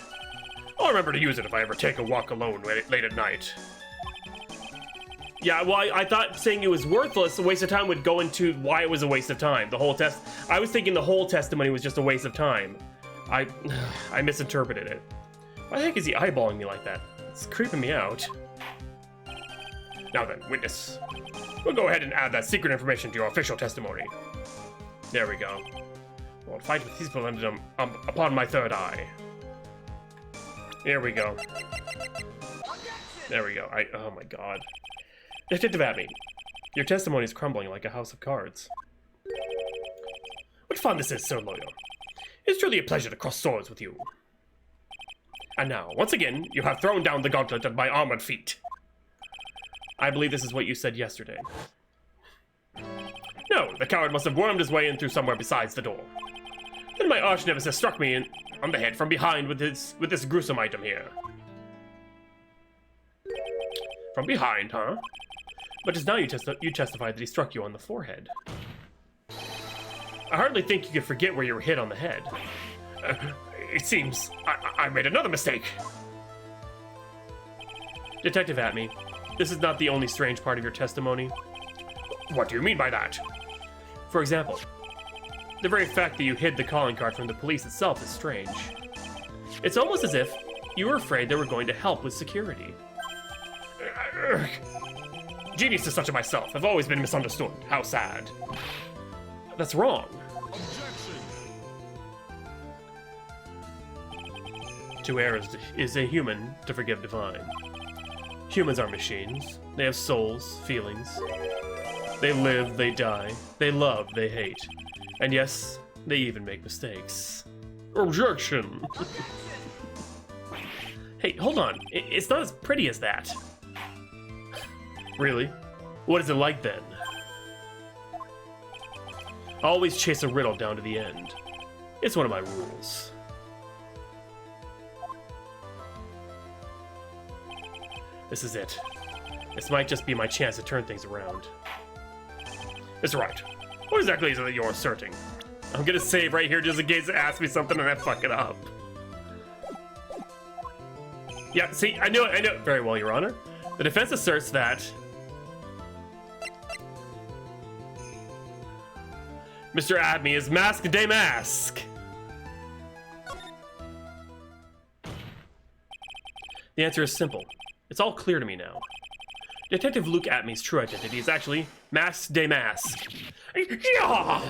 I'll remember to use it if I ever take a walk alone late at night. Yeah, well, I thought saying it was worthless, a waste of time, would go into why it was a waste of time. The whole I was thinking the whole testimony was just a waste of time. I misinterpreted it. Why the heck is he eyeballing me like that? It's creeping me out. Now then, witness. We'll go ahead and add that secret information to your official testimony. There we go. We'll fight with these people upon my third eye. Here we go. There we go. Oh my god. Detective Abney, your testimony is crumbling like a house of cards. What fun this is, Sir Lawyer. It's truly a pleasure to cross swords with you. And now, once again, you have thrown down the gauntlet at my armored feet. I believe this is what you said yesterday. No, the coward must have wormed his way in through somewhere besides the door. Then my arch nemesis struck me on the head from behind with this gruesome item here. From behind, huh? But just now you testified that he struck you on the forehead. I hardly think you could forget where you were hit on the head. It seems I made another mistake. Detective Atme, this is not the only strange part of your testimony. What do you mean by that? For example, the very fact that you hid the calling card from the police itself is strange. It's almost as if you were afraid they were going to help with security. Geniuses such as myself have always been misunderstood. How sad. That's wrong. To err is a human, to forgive divine. Humans are machines. They have souls, feelings. They live, they die. They love, they hate. And yes, they even make mistakes. Objection! Hey, hold on. It's not as pretty as that. Really? What is it like then? Always chase a riddle down to the end. It's one of my rules. This is it. This might just be my chance to turn things around. Mr. Wright, what exactly is it that you're asserting? I'm gonna save right here just in case it asks me something and I fuck it up. Yeah, see, I knew it very well, Your Honor. The defense asserts that Mr. Adme is Mask de Mask. The answer is simple. It's all clear to me now. Detective Luke Atme's true identity is actually Mask de Mask. Yeah!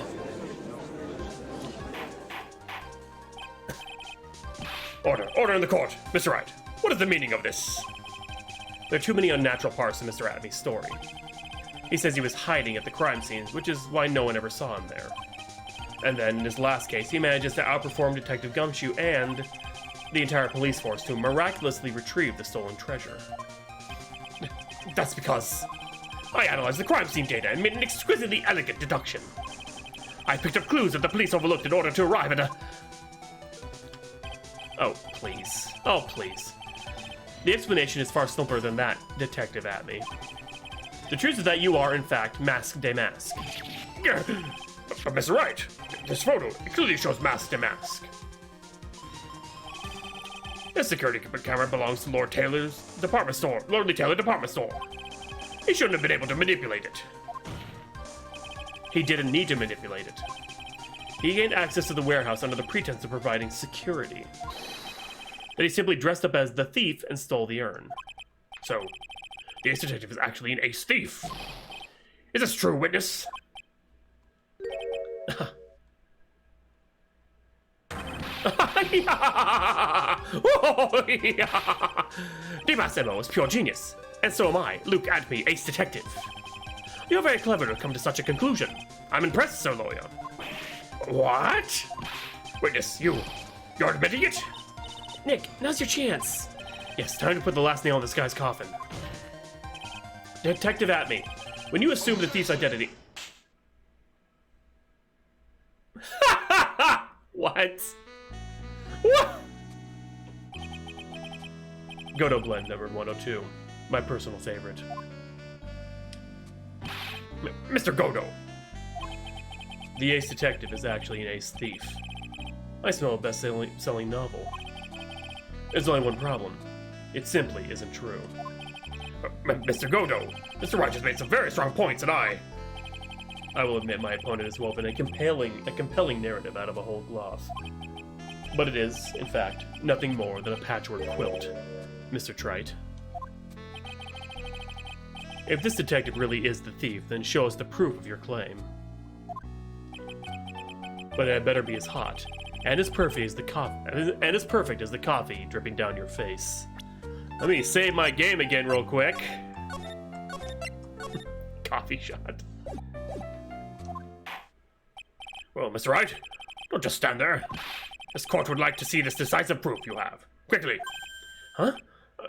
Order in the court. Mr. Wright, what is the meaning of this? There are too many unnatural parts to Mr. Atme's story. He says he was hiding at the crime scenes, which is why no one ever saw him there. And then, in his last case, he manages to outperform Detective Gumshoe and the entire police force to miraculously retrieve the stolen treasure. That's because I analyzed the crime scene data and made an exquisitely elegant deduction. I picked up clues that the police overlooked in order to arrive at a... Oh, please. Oh, please. The explanation is far simpler than that, Detective Atme. The truth is that you are, in fact, Mask de Mask. But Mr. Wright, this photo clearly shows Mask de Mask. This security camera belongs to Lord Taylor's department store, Lordly Taylor department store. He shouldn't have been able to manipulate it. He didn't need to manipulate it. He gained access to the warehouse under the pretense of providing security. That he simply dressed up as the thief and stole the urn. So, the ace detective is actually an ace thief. Is this true, witness? Dimasimo is pure genius, and so am I, Luke Atme, ace detective. You're very clever to come to such a conclusion. I'm impressed, Sir Lawyer. What? Witness, you're admitting it? Nick, now's your chance. Yes, time to put the last nail in this guy's coffin. Detective Atme, when you assume the thief's identity... What? What? Godo Blend number 102. My personal favorite. Mr. Godo! The ace detective is actually an ace thief. I smell a best-selling novel. There's only one problem. It simply isn't true. Mr. Godo, Mr. Wright has made some very strong points, and I will admit my opponent has woven a compelling narrative out of a whole cloth. But it is, in fact, nothing more than a patchwork quilt, Mr. Trite. If this detective really is the thief, then show us the proof of your claim. But it had better be as hot and as perfect as the coffee dripping down your face. Let me save my game again real quick. Coffee shot. Well, Mr. Wright, don't just stand there. This court would like to see this decisive proof you have. Quickly. Huh?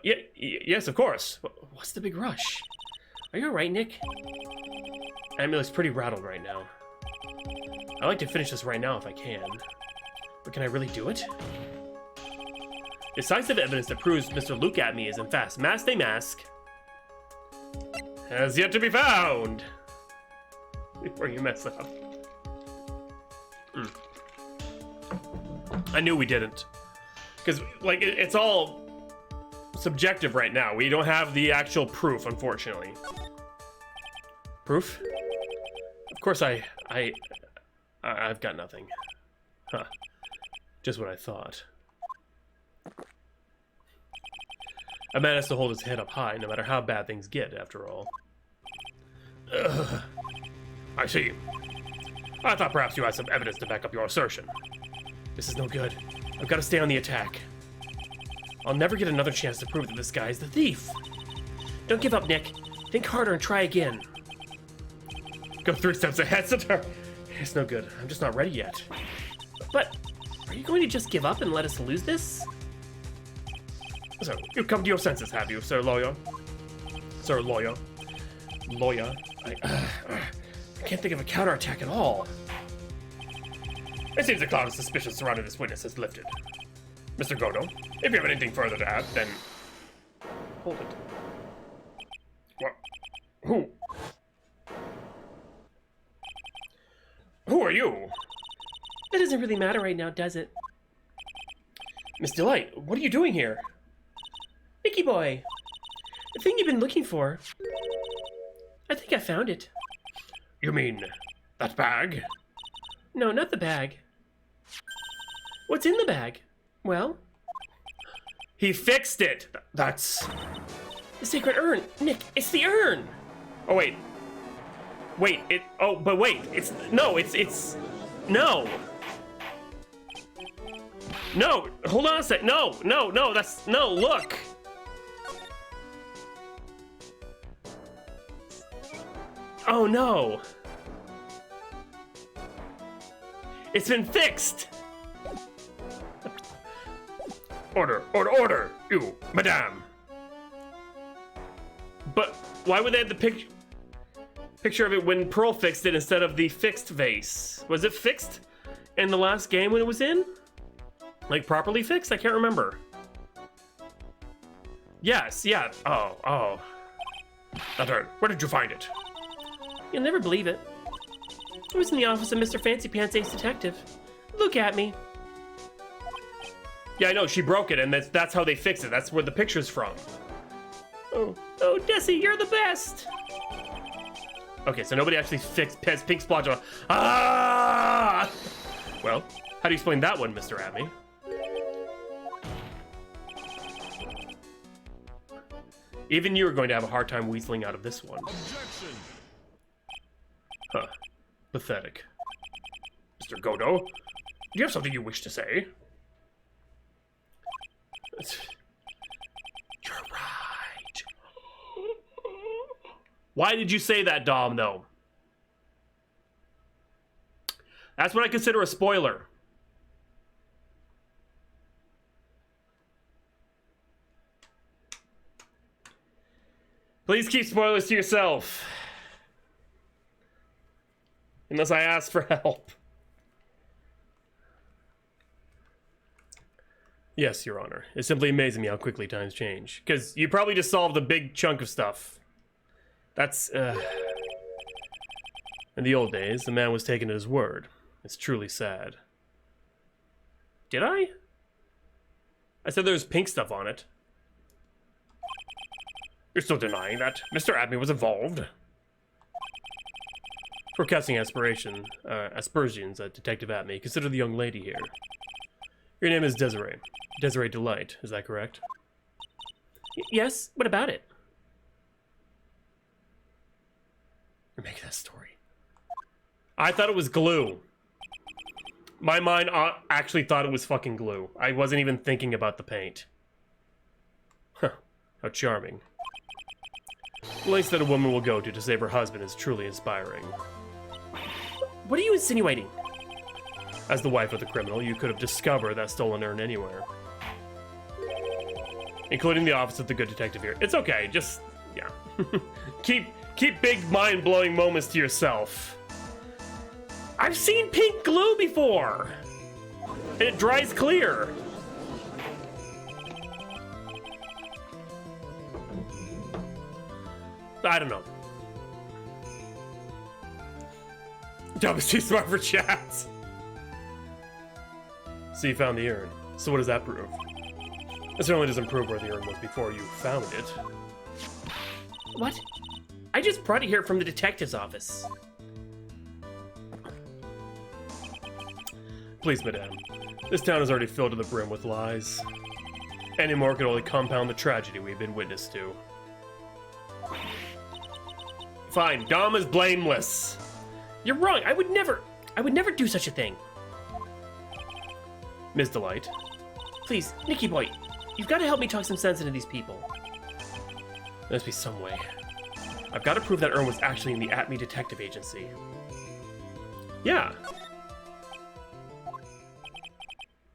Yes, of course. What's the big rush? Are you alright, Nick? Amy looks pretty rattled right now. I'd like to finish this right now if I can. But can I really do it? Decisive evidence that proves Mr. Luke Atme is in fact Mask de Mask has yet to be found. Before you mess up. I knew we didn't. Because, like, it's all subjective right now. We don't have the actual proof, unfortunately. Proof? Of course I've got nothing. Huh. Just what I thought. A man has to hold his head up high, no matter how bad things get, after all. Ugh. I see. I thought perhaps you had some evidence to back up your assertion. This is no good. I've got to stay on the attack. I'll never get another chance to prove that this guy is the thief. Don't give up, Nick. Think harder and try again. Go 3 steps ahead, Sitter. It's no good. I'm just not ready yet. But, are you going to just give up and let us lose this? So, you've come to your senses, have you, Sir Lawyer? Sir Lawyer? Lawyer? I can't think of a counterattack at all. It seems the cloud of suspicion surrounding this witness has lifted. Mr. Godo, if you have anything further to add, then... Hold it. What? Who? Who are you? That doesn't really matter right now, does it? Miss Delight, what are you doing here? Mickey boy, the thing you've been looking for. I think I found it. You mean that bag? No, not the bag. What's in the bag? Well, He fixed it. That's... the sacred urn. Nick, it's the urn. Oh, wait. Wait, but wait. No. No, hold on a sec. No, look. Oh, no. It's been fixed. Order, you, madame. But why would they have the picture of it when Pearl fixed it instead of the fixed vase? Was it fixed in the last game when it was in? Like, properly fixed? I can't remember. Yes, yeah. Oh. That urn. Where did you find it? You'll never believe it. I was in the office of Mr. Fancy Pants Ace Detective. Look at me. Yeah, I know. She broke it, and that's how they fixed it. That's where the picture's from. Oh, Desi, you're the best. Okay, so nobody actually has pink splotch on. Ah! Well, how do you explain that one, Mr. Abney? Even you are going to have a hard time weaseling out of this one. Objection! Huh. Pathetic. Mr. Godo, do you have something you wish to say? You're right. Why did you say that, Dom, though? That's what I consider a spoiler. Please keep spoilers to yourself. Unless I ask for help. Yes, Your Honor. It's simply amazing me how quickly times change. Because you probably just solved a big chunk of stuff. That's, In the old days, the man was taken at his word. It's truly sad. Did I? I said there was pink stuff on it. You're still denying that? Mr. Abney was involved? For casting aspersions at Detective Atme, consider the young lady here. Your name is Desiree. Desiree Delight, is that correct? Yes, what about it? You're making that story. I thought it was glue. My mind actually thought it was fucking glue. I wasn't even thinking about the paint. Huh, how charming. The lengths that a woman will go to save her husband is truly inspiring. What are you insinuating? As the wife of the criminal, you could have discovered that stolen urn anywhere. Including the office of the good detective here. It's okay, just, yeah. keep big mind-blowing moments to yourself. I've seen pink glue before! And it dries clear. I don't know. Dub is too smart for chats. So you found the urn. So what does that prove? It certainly doesn't prove where the urn was before you found it. What? I just brought it here from the detective's office. Please, madame. This town is already filled to the brim with lies. Any more could only compound the tragedy we've been witness to. Fine, Dom is blameless. You're wrong. I would never do such a thing. Ms. Delight. Please, Nicky boy, you've got to help me talk some sense into these people. There must be some way. I've got to prove that urn was actually in the Atme Detective Agency. Yeah.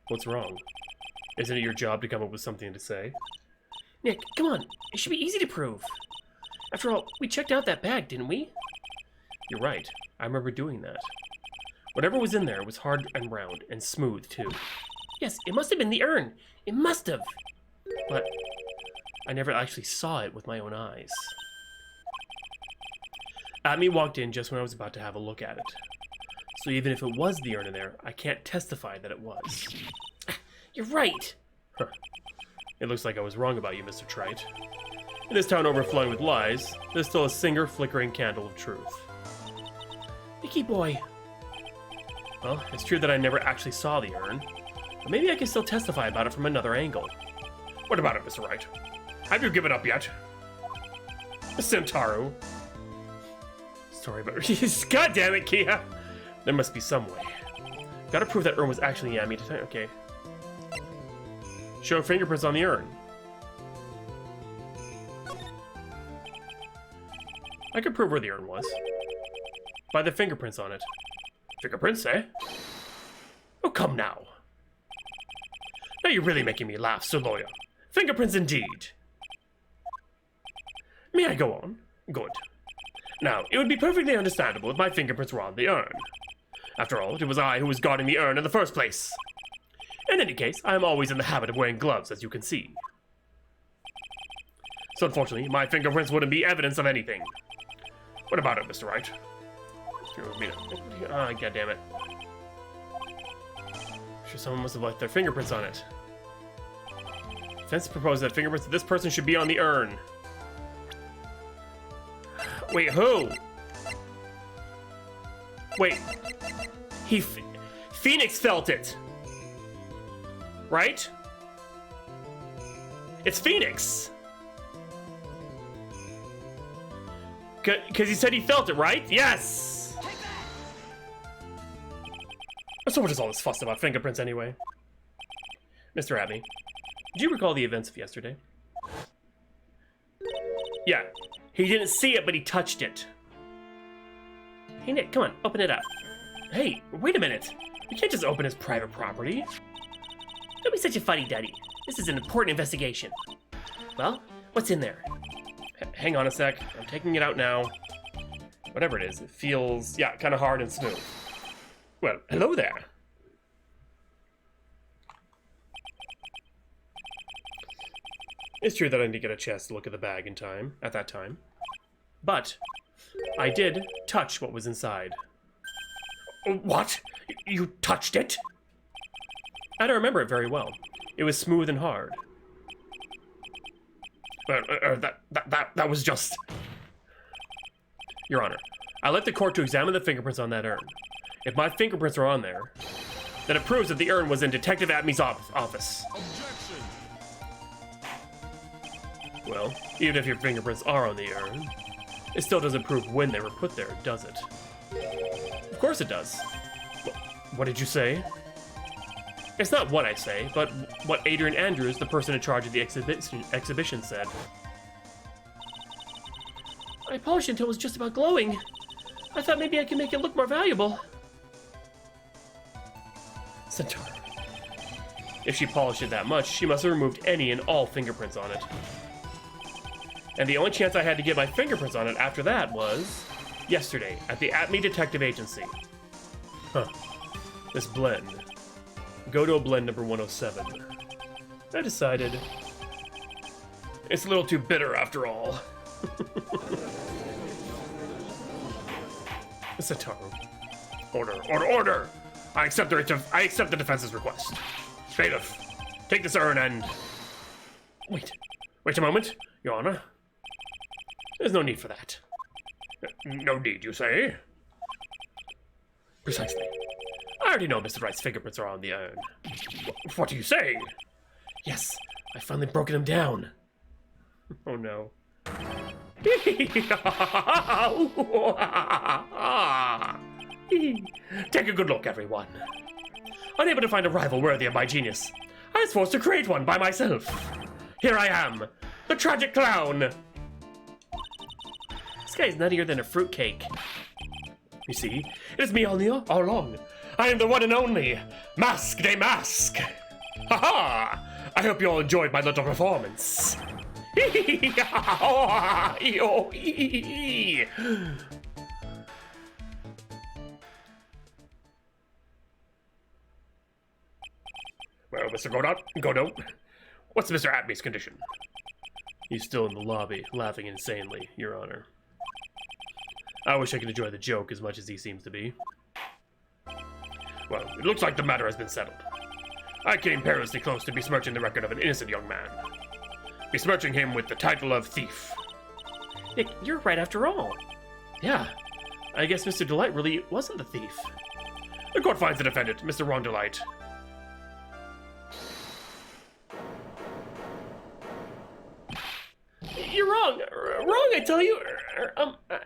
What's wrong? Isn't it your job to come up with something to say? Nick, come on. It should be easy to prove. After all, we checked out that bag, didn't we? You're right. I remember doing that. Whatever was in there was hard and round and smooth, too. Yes, it must have been the urn. It must have. But I never actually saw it with my own eyes. Atme walked in just when I was about to have a look at it. So even if it was the urn in there, I can't testify that it was. You're right. Huh. It looks like I was wrong about you, Mr. Trite. In this town overflowing with lies, there's still a single flickering candle of truth. Nicky boy. Well, it's true that I never actually saw the urn, but maybe I can still testify about it from another angle. What about it, Mr. Wright? Have you given up yet? Centauro. Sorry, but God damn it, Kia! There must be some way. Gotta prove that urn was actually Yami. Okay. Show fingerprints on the urn. I could prove where the urn was. By the fingerprints on it. Fingerprints, eh? Oh, come now. Now you're really making me laugh, Sir Lawyer. Fingerprints indeed. May I go on? Good. Now, it would be perfectly understandable if my fingerprints were on the urn. After all, it was I who was guarding the urn in the first place. In any case, I am always in the habit of wearing gloves, as you can see. So unfortunately, my fingerprints wouldn't be evidence of anything. What about it, Mr. Wright? Ah, God damn it. I'm sure someone must have left their fingerprints on it. Defense proposed that fingerprints of this person should be on the urn. Wait, who? Wait. Phoenix felt it. Right? It's Phoenix. Because he said he felt it, right? Yes! So what is all this fuss about fingerprints anyway? Mr. Abney, do you recall the events of yesterday? Yeah. He didn't see it, but he touched it. Hey, Nick, come on, open it up. Hey, wait a minute. You can't just open his private property. Don't be such a fuddy-duddy. This is an important investigation. Well, what's in there? Hang on a sec. I'm taking it out now. Whatever it is, it feels, yeah, kind of hard and smooth. Well, hello there. It's true that I didn't get a chance to look at the bag in time, at that time. But I did touch what was inside. What? You touched it? I don't remember it very well. It was smooth and hard. That was just... Your Honor, I left the court to examine the fingerprints on that urn. If my fingerprints are on there, then it proves that the urn was in Detective Atmey's office. Objection! Well, even if your fingerprints are on the urn, it still doesn't prove when they were put there, does it? Of course it does. What did you say? It's not what I say, but what Adrian Andrews, the person in charge of the exhibition said. I polished until it was just about glowing. I thought maybe I could make it look more valuable. Centaur. If she polished it that much, she must have removed any and all fingerprints on it. And the only chance I had to get my fingerprints on it after that was yesterday at the Atmey Detective Agency. Huh. This blend. Go to a blend number 107. I decided it's a little too bitter after all. Centaur. Order! I accept the defense's request. Bailiff, take this urn and... Wait a moment, Your Honor. There's no need for that. No need, you say? Precisely. I already know Mr. Wright's fingerprints are on the urn. What are you saying? Yes, I finally broken him down. Oh no. Take a good look, everyone. Unable to find a rival worthy of my genius, I was forced to create one by myself. Here I am, the tragic clown. This guy's nuttier than a fruitcake. You see, it is me all along. I am the one and only Masque des Masques. Ha-ha! I hope you all enjoyed my little performance. Well, Mr. Godot, what's Mr. Atmey's condition? He's still in the lobby, laughing insanely, Your Honor. I wish I could enjoy the joke as much as he seems to be. Well, it looks like the matter has been settled. I came perilously close to besmirching the record of an innocent young man. Besmirching him with the title of thief. Nick, you're right after all. Yeah, I guess Mr. Delight really wasn't the thief. The court finds the defendant, Mr. Rondelite. You're wrong. Wrong, I tell you.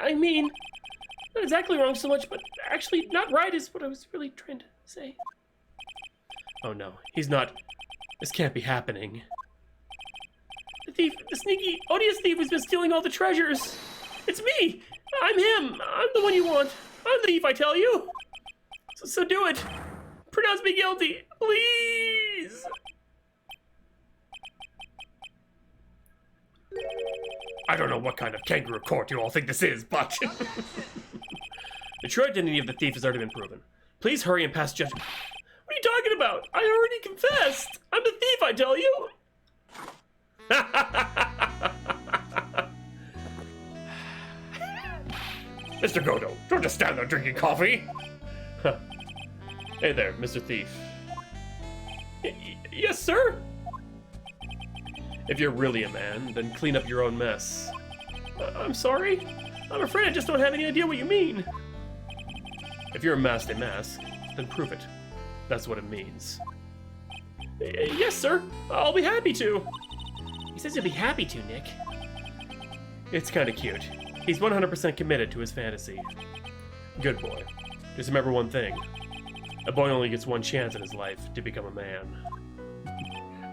I mean, not exactly wrong so much, but actually not right is what I was really trying to say. Oh no, he's not. This can't be happening. The thief, the sneaky, odious thief who's been stealing all the treasures. It's me. I'm him. I'm the one you want. I'm the thief, I tell you. So do it. Pronounce me guilty, please. I don't know what kind of kangaroo court you all think this is, but... The true identity of the thief has already been proven. Please hurry and pass judgment. What are you talking about? I already confessed. I'm the thief, I tell you. Mr. Godo, don't just stand there drinking coffee. Hey there, Mr. Thief. Yes, sir? If you're really a man, then clean up your own mess. I'm sorry. I'm afraid I just don't have any idea what you mean. If you're a mask, then prove it. That's what it means. Yes, sir. I'll be happy to. He says he'll be happy to, Nick. It's kind of cute. He's 100% committed to his fantasy. Good boy. Just remember one thing. A boy only gets one chance in his life to become a man.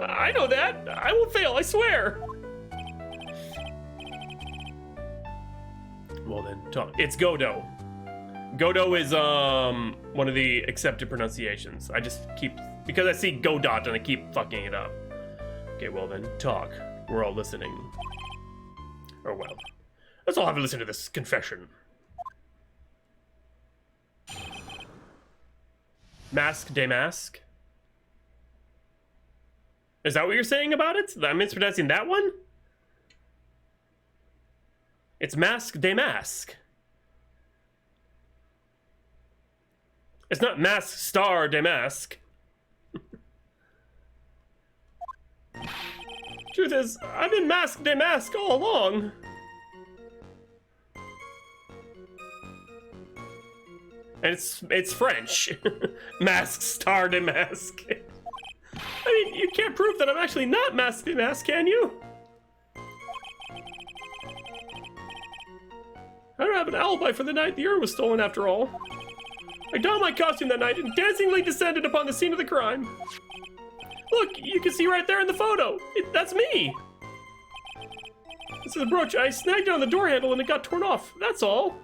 I know that. I won't fail, I swear. Well then, talk. It's Godo. Godo is one of the accepted pronunciations. I just keep, because I see Godot and I keep fucking it up. Okay, well then, talk. We're all listening. Or well, let's all have a listen to this confession. Mask de mask? Is that what you're saying about it? I'm mispronouncing that one? It's mask de mask. It's not mask star de mask. Truth is, I've been mask de mask all along. And it's French. Mask star de mask. I mean, you can't prove that I'm actually not mask de mask, can you? I don't have an alibi for the night the urn was stolen after all. I donned my costume that night and dancingly descended upon the scene of the crime. Look, you can see right there in the photo. That's me. This is a brooch. I snagged it on the door handle and it got torn off. That's all.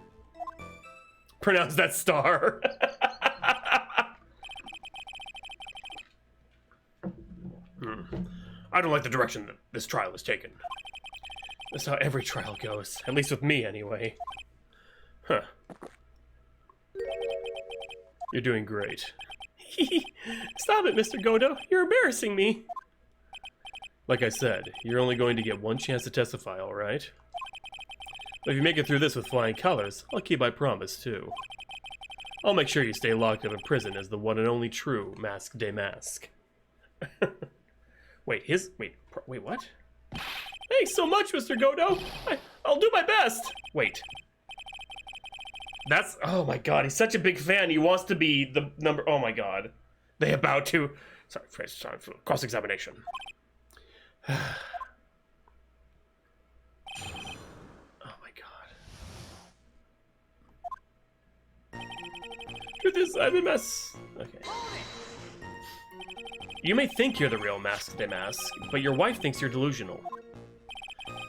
Pronounce that star. I don't like the direction that this trial is taken. That's how every trial goes. At least with me, anyway. Huh. You're doing great. Stop it, Mr. Godo. You're embarrassing me. Like I said, you're only going to get one chance to testify, alright? But if you make it through this with flying colors, I'll keep my promise, too. I'll make sure you stay locked up in prison as the one and only true Mask de Mask. Wait, what? Thanks so much, Mr. Godo. I'll do my best. Wait. That's, oh my god, he's such a big fan. He wants to be the number, oh my god. They about to, sorry for cross-examination. Oh my god. Truth is, I'm a mess. Okay. You may think you're the real Mask de Mask, but your wife thinks you're delusional.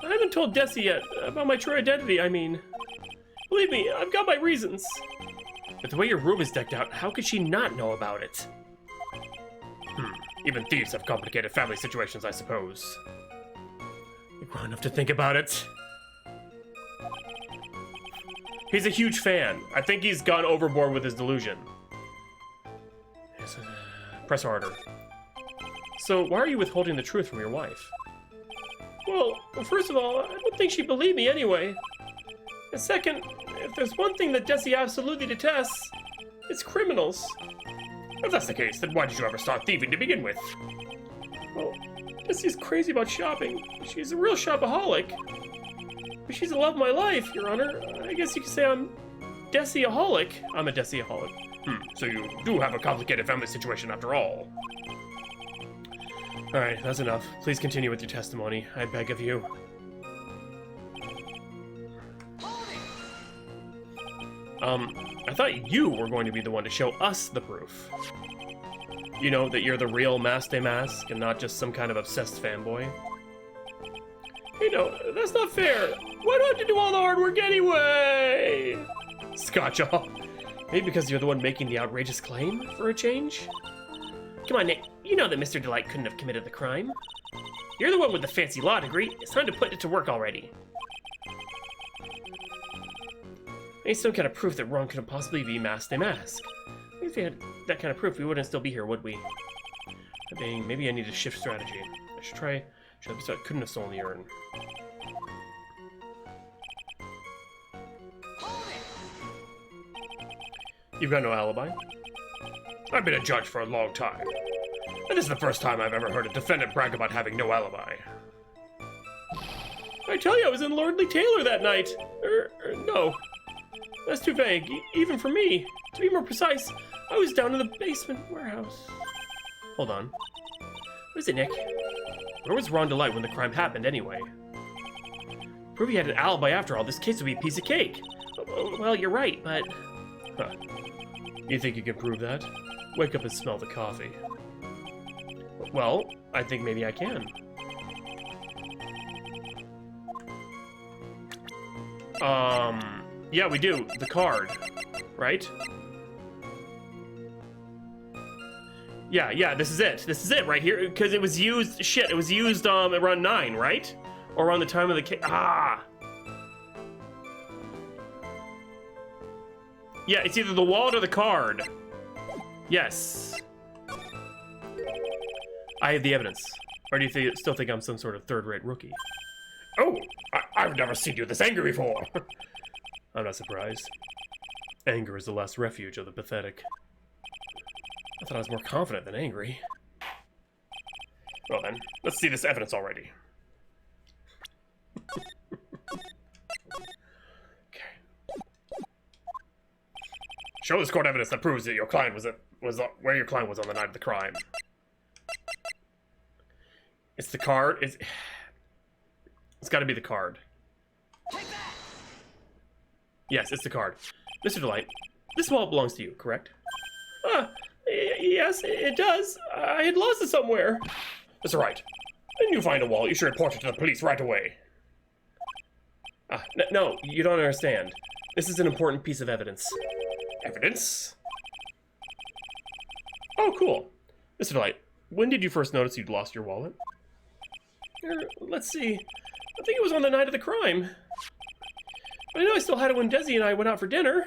I haven't told Desi yet about my true identity, I mean. Believe me, I've got my reasons. But the way your room is decked out, how could she not know about it? Even thieves have complicated family situations, I suppose. You're grown enough to think about it. He's a huge fan. I think he's gone overboard with his delusion. Press harder. So, why are you withholding the truth from your wife? Well, first of all, I don't think she'd believe me anyway. And second, if there's one thing that Desi absolutely detests, it's criminals. If that's the case, then why did you ever start thieving to begin with? Well, Desi's crazy about shopping. She's a real shopaholic. But she's the love of my life, Your Honor. I guess you could say I'm Desi-aholic. I'm a Desi-aholic. So you do have a complicated family situation after all. Alright, that's enough. Please continue with your testimony. I beg of you. I thought you were going to be the one to show us the proof. You know, that you're the real Mask de Mask and not just some kind of obsessed fanboy. Hey, no, that's not fair. Why do I have to do all the hard work anyway? Scotchaw. Maybe because you're the one making the outrageous claim, for a change? Come on, Nick. You know that Mr. Delight couldn't have committed the crime. You're the one with the fancy law degree. It's time to put it to work already. I need some kind of proof that Ron couldn't possibly be Mask de Mask. If we had that kind of proof, we wouldn't still be here, would we? Maybe I need to shift strategy. I should try... So I couldn't have stolen the urn. You've got no alibi? I've been a judge for a long time. And this is the first time I've ever heard a defendant brag about having no alibi. I tell you, I was in Lordly Taylor that night. No. That's too vague, even for me. To be more precise, I was down in the basement warehouse. Hold on. What is it, Nick? Where was Ron Delight when the crime happened, anyway? Prove he had an alibi after all, this case would be a piece of cake. Well, you're right, but... Huh. You think you can prove that? Wake up and smell the coffee. Well, I think maybe I can. Yeah, we do. The card. Right? Yeah, this is it. This is it right here, because it was used, it was used around 9, right? Or around the time of the case. Yeah, it's either the wallet or the card. Yes. I have the evidence. Or do you still think I'm some sort of third-rate rookie? Oh, I've never seen you this angry before. I'm not surprised. Anger is the last refuge of the pathetic. I thought I was more confident than angry. Well then, let's see this evidence already. Okay. Show this court evidence that proves that your client was where your client was on the night of the crime. It's the card. It's got to be the card. Yes, it's the card. Mr. Delight, this wallet belongs to you, correct? Yes, it does. I had lost it somewhere. That's right. When you find a wallet, you should report it to the police right away. No, you don't understand. This is an important piece of evidence. Evidence? Oh, cool. Mr. Delight, when did you first notice you'd lost your wallet? Let's see. I think it was on the night of the crime. But I know I still had it when Desi and I went out for dinner.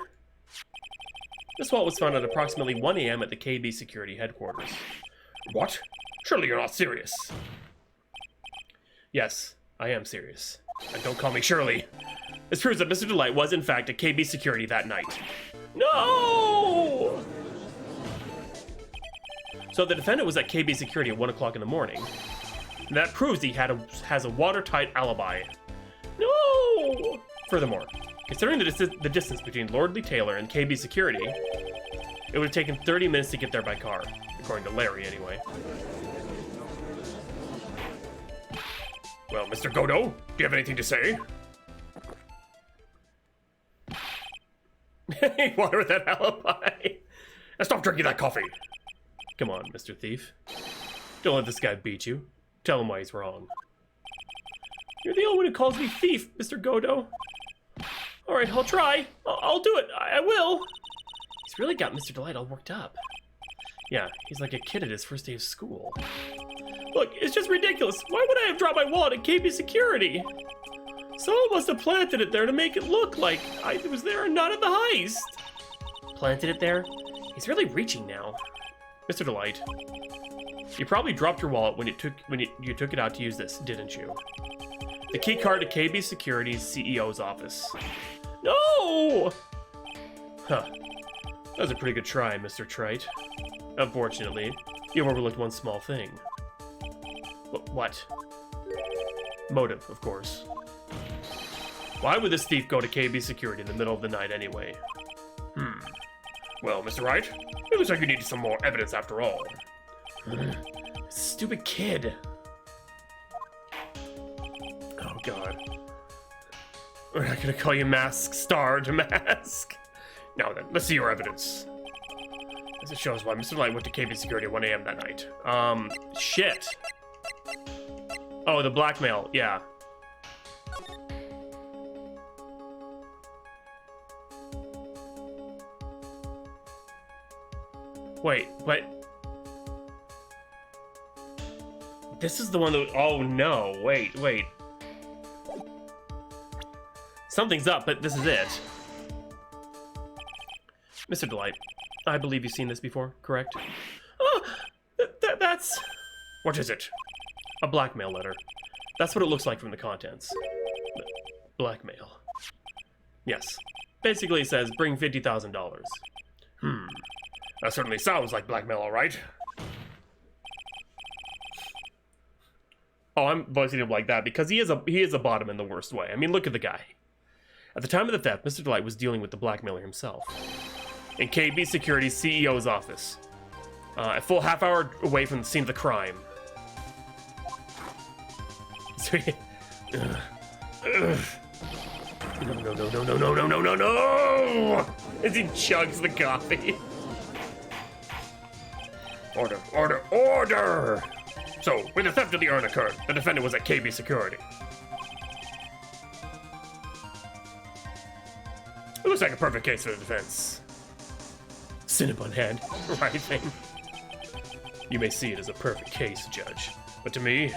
This wallet was found at approximately 1 a.m. at the KB security headquarters. What? Surely you're not serious. Yes, I am serious. And don't call me Shirley. This proves that Mr. Delight was in fact at KB security that night. No! So the defendant was at KB security at 1 o'clock in the morning. And that proves he has a watertight alibi. No! Furthermore, considering the distance between Lordly Taylor and KB security, it would have taken 30 minutes to get there by car, according to Larry anyway. Well, Mr. Godo, do you have anything to say? Hey, water with that alibi. Now stop drinking that coffee. Come on, Mr. Thief. Don't let this guy beat you. Tell him why he's wrong. You're the only one who calls me thief, Mr. Godo. Alright, I'll try. I'll do it. I will. He's really got Mr. Delight all worked up. Yeah, he's like a kid at his first day of school. Look, it's just ridiculous. Why would I have dropped my wallet at KB security? Someone must have planted it there to make it look like I was there and not at the heist. Planted it there? He's really reaching now. Mr. Delight, you probably dropped your wallet when you took it out to use this, didn't you? The key card to KB Security's CEO's office. No! Huh. That was a pretty good try, Mr. Trite. Unfortunately, you overlooked one small thing. What? Motive, of course. Why would this thief go to KB Security in the middle of the night anyway? Well, Mr. Wright, it looks like you need some more evidence after all. Stupid kid. Oh, God. We're not gonna call you Mask Star to Mask. Now then, let's see your evidence. As it shows why Mr. Light went to KB Security at 1 a.m. that night. Shit. Oh, the blackmail, yeah. Wait, what? This is the one that, oh no, wait. Something's up, but this is it. Mr. Delight, I believe you've seen this before, correct? Oh, that's... What is it? A blackmail letter. That's what it looks like from the contents. Blackmail. Yes. Basically it says, bring $50,000. That certainly sounds like blackmail, all right. Oh, I'm voicing him like that because he is a bottom in the worst way. I mean, look at the guy. At the time of the theft, Mr. Delight was dealing with the blackmailer himself. In KB Security's CEO's office. A full half hour away from the scene of the crime. So he... No! As he chugs the coffee. Order! So, when the theft of the urn occurred, the defendant was at KB Security. It looks like a perfect case for the defense. Cinnabon hand. Right thing. You may see it as a perfect case, Judge. But to me,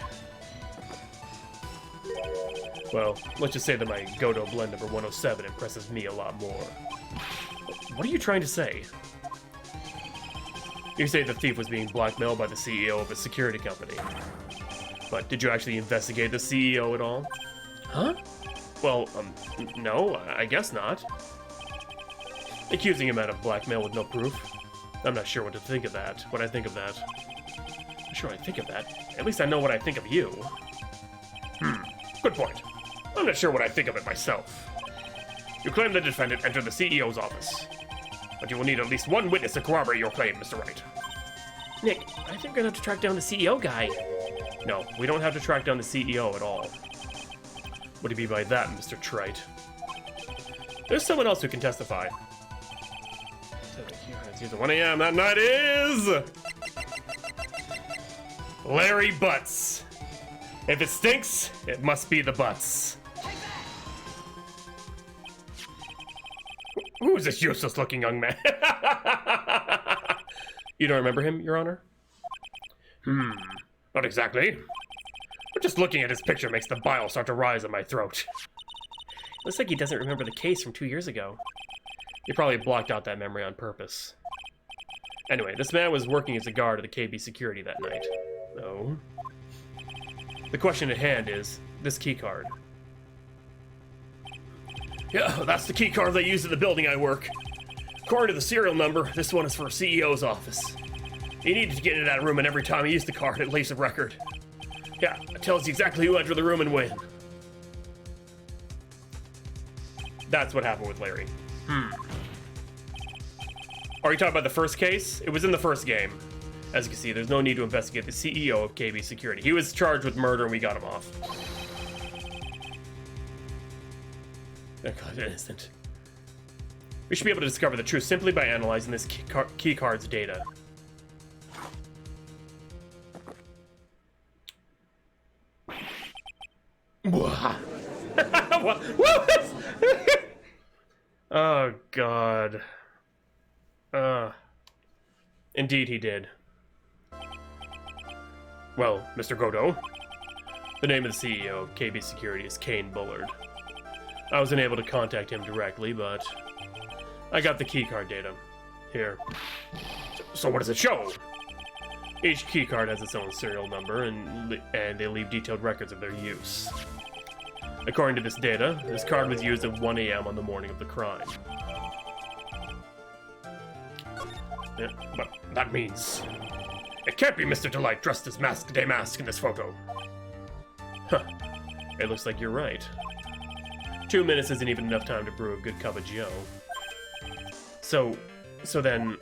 well, let's just say that my Godot blend number 107 impresses me a lot more. What are you trying to say? You say the thief was being blackmailed by the CEO of a security company. But did you actually investigate the CEO at all? huh? Well, no, I guess not. Accusing a man of blackmail with no proof. I'm not sure what to think of that, when I think of that. I'm sure I think of that. At least I know what I think of you. Good point. I'm not sure what I think of it myself. You claim the defendant entered the CEO's office. But you will need at least one witness to corroborate your claim, Mr. Wright. Nick, I think we're gonna have to track down the CEO guy. No, we don't have to track down the CEO at all. What do you mean by that, Mr. Trite? There's someone else who can testify. 1 a.m. that night is... Larry Butts. If it stinks, it must be the Butts. Who is this useless-looking young man? You don't remember him, Your Honor? Not exactly. But just looking at his picture makes the bile start to rise in my throat. Looks like he doesn't remember the case from 2 years ago. He probably blocked out that memory on purpose. Anyway, this man was working as a guard at the KB Security that night. No. The question at hand is, this keycard. Yeah, that's the key card they use in the building I work. According to the serial number, this one is for CEO's office. He needed to get into that room, and every time he used the card, it leaves a record. Yeah, it tells you exactly who entered the room and when. That's what happened with Larry. Are you talking about the first case? It was in the first game. As you can see, there's no need to investigate the CEO of KB Security. He was charged with murder and we got him off. Oh God, innocent. We should be able to discover the truth simply by analyzing this key card's data. Oh God. Indeed he did. Well, Mr. Godot, The name of the CEO of KB Security is Kane Bullard. I was unable to contact him directly, but I got the keycard data. Here. so what does it show? Each keycard has its own serial number, and they leave detailed records of their use. According to this data, this card was used at 1 a.m. on the morning of the crime. Yeah, but that means... It can't be Mr. Delight dressed as Mask Day Mask in this photo. Huh. It looks like you're right. 2 minutes isn't even enough time to brew a good cup of joe. So, So then...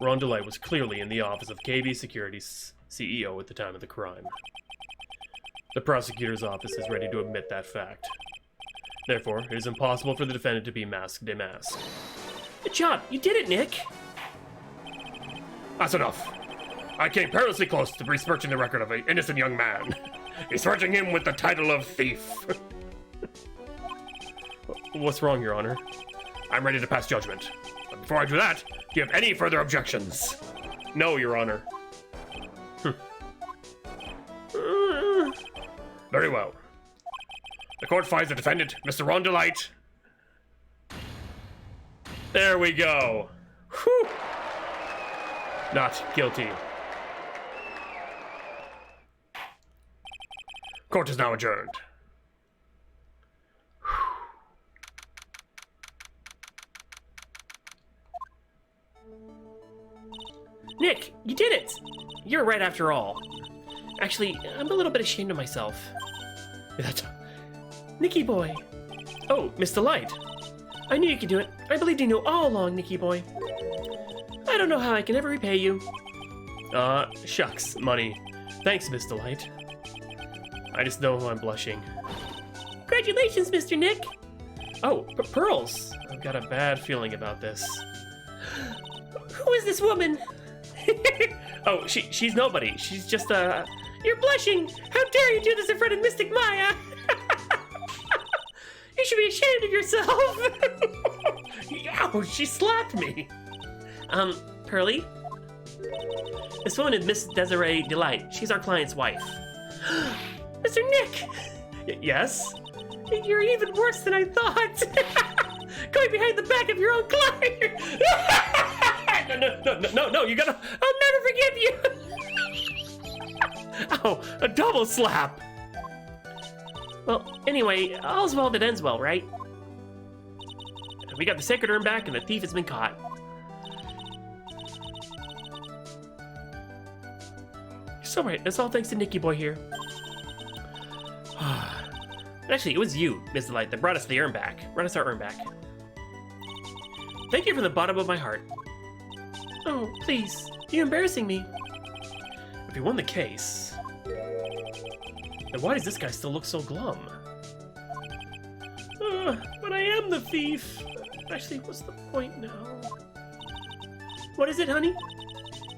Ron DeLite was clearly in the office of KB Security's CEO at the time of the crime. The prosecutor's office is ready to admit that fact. Therefore, it is impossible for the defendant to be masked de mask. Good job. You did it, Nick. That's enough. I came perilously close to besmirching the record of an innocent young man, besmirching him with the title of thief. What's wrong, Your Honor? I'm ready to pass judgment. But before I do that, do you have any further objections? No, Your Honor. Very well. The court finds the defendant, Mr. Ron DeLite. There we go. Whew. Not guilty. Court is now adjourned. Nick, you did it! You're right after all. Actually, I'm a little bit ashamed of myself. That's... Nicky boy. Oh, Miss DeLite. I knew you could do it. I believed you knew all along, Nicky boy. I don't know how I can ever repay you. Shucks, money. Thanks, Miss DeLite. I just know I'm blushing. Congratulations, Mr. Nick. Oh, pearls. I've got a bad feeling about this. Who is this woman? Oh, she's nobody. She's just You're blushing. How dare you do this in front of Mystic Maya? You should be ashamed of yourself. Ow, she slapped me. Pearly? This woman is Miss Desiree DeLite. She's our client's wife. Mr. Nick! Yes? You're even worse than I thought. Going behind the back of your own client. No, you gotta... I'll never forgive you. Oh, a double slap. Well, anyway, all's well that ends well, right? We got the sacred urn back and the thief has been caught. You're so right. That's all thanks to Nicky boy here. Actually, it was you, Miss DeLite, that brought us the urn back. Brought us our urn back. Thank you from the bottom of my heart. Oh, please. You're embarrassing me. If you won the case, then why does this guy still look so glum? But I am the thief. Actually, what's the point now? What is it, honey?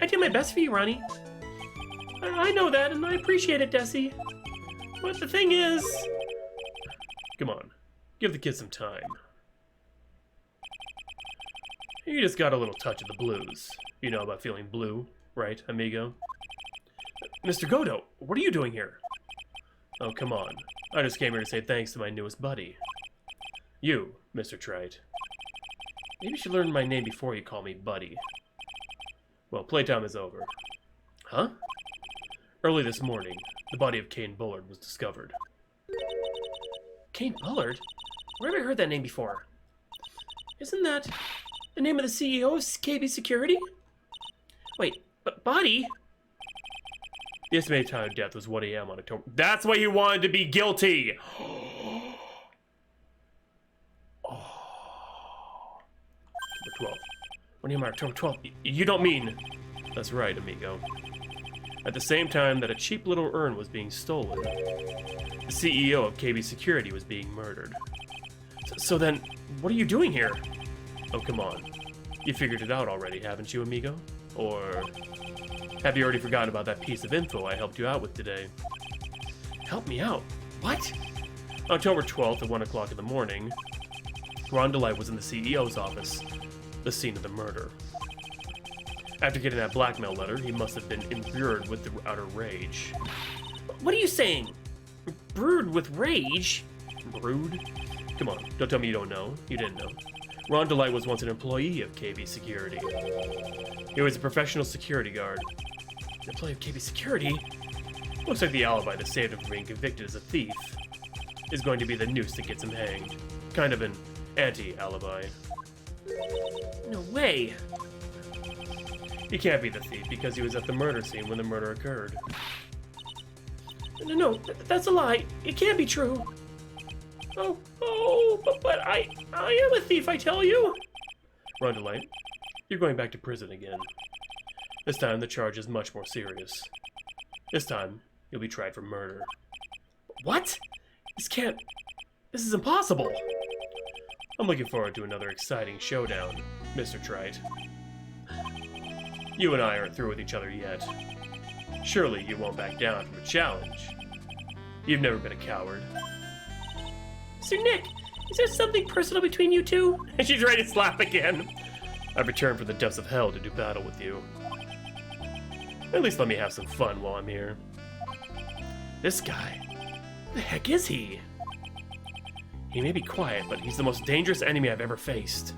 I did my best for you, Ronnie. I know that, and I appreciate it, Desi. But the thing is... Come on, give the kid some time. You just got a little touch of the blues. You know about feeling blue, right, amigo? Mr. Godo, what are you doing here? Oh, come on. I just came here to say thanks to my newest buddy. You, Mr. Trite. Maybe you should learn my name before you call me Buddy. Well, playtime is over. Huh? Early this morning, the body of Kane Bullard was discovered. Kane Bullard? Where have I heard that name before? Isn't that the name of the CEO of KB Security? Wait, but Buddy? The estimated time of death was 1 a.m. on October... That's why he wanted to be guilty! October 12th. 1 a.m. on October 12th. You don't mean... That's right, amigo. At the same time that a cheap little urn was being stolen, the CEO of KB Security was being murdered. So then, what are you doing here? Oh, come on. You figured it out already, haven't you, amigo? Or have you already forgotten about that piece of info I helped you out with today? Help me out? What? October 12th at 1 o'clock in the morning, Ron DeLite was in the CEO's office, the scene of the murder. After getting that blackmail letter, he must have been imbued with the outer rage. What are you saying? Brewed with rage? Brood? Come on, don't tell me you don't know. You didn't know. Ron DeLite was once an employee of KB Security. He was a professional security guard. An employee of KB Security? Looks like the alibi that saved him from being convicted as a thief is going to be the noose that gets him hanged. Kind of an anti-alibi. No way. He can't be the thief because he was at the murder scene when the murder occurred. No, that's a lie. It can't be true. But I am a thief, I tell you. Run, Delight. You're going back to prison again. This time the charge is much more serious. This time, you'll be tried for murder. What? This is impossible. I'm looking forward to another exciting showdown, Mr. Trite. You and I aren't through with each other yet. Surely you won't back down from a challenge. You've never been a coward. Sir Nick, is there something personal between you two? And she's ready to slap again. I've returned from the depths of hell to do battle with you. At least let me have some fun while I'm here. This guy, who the heck is he? He may be quiet, but he's the most dangerous enemy I've ever faced.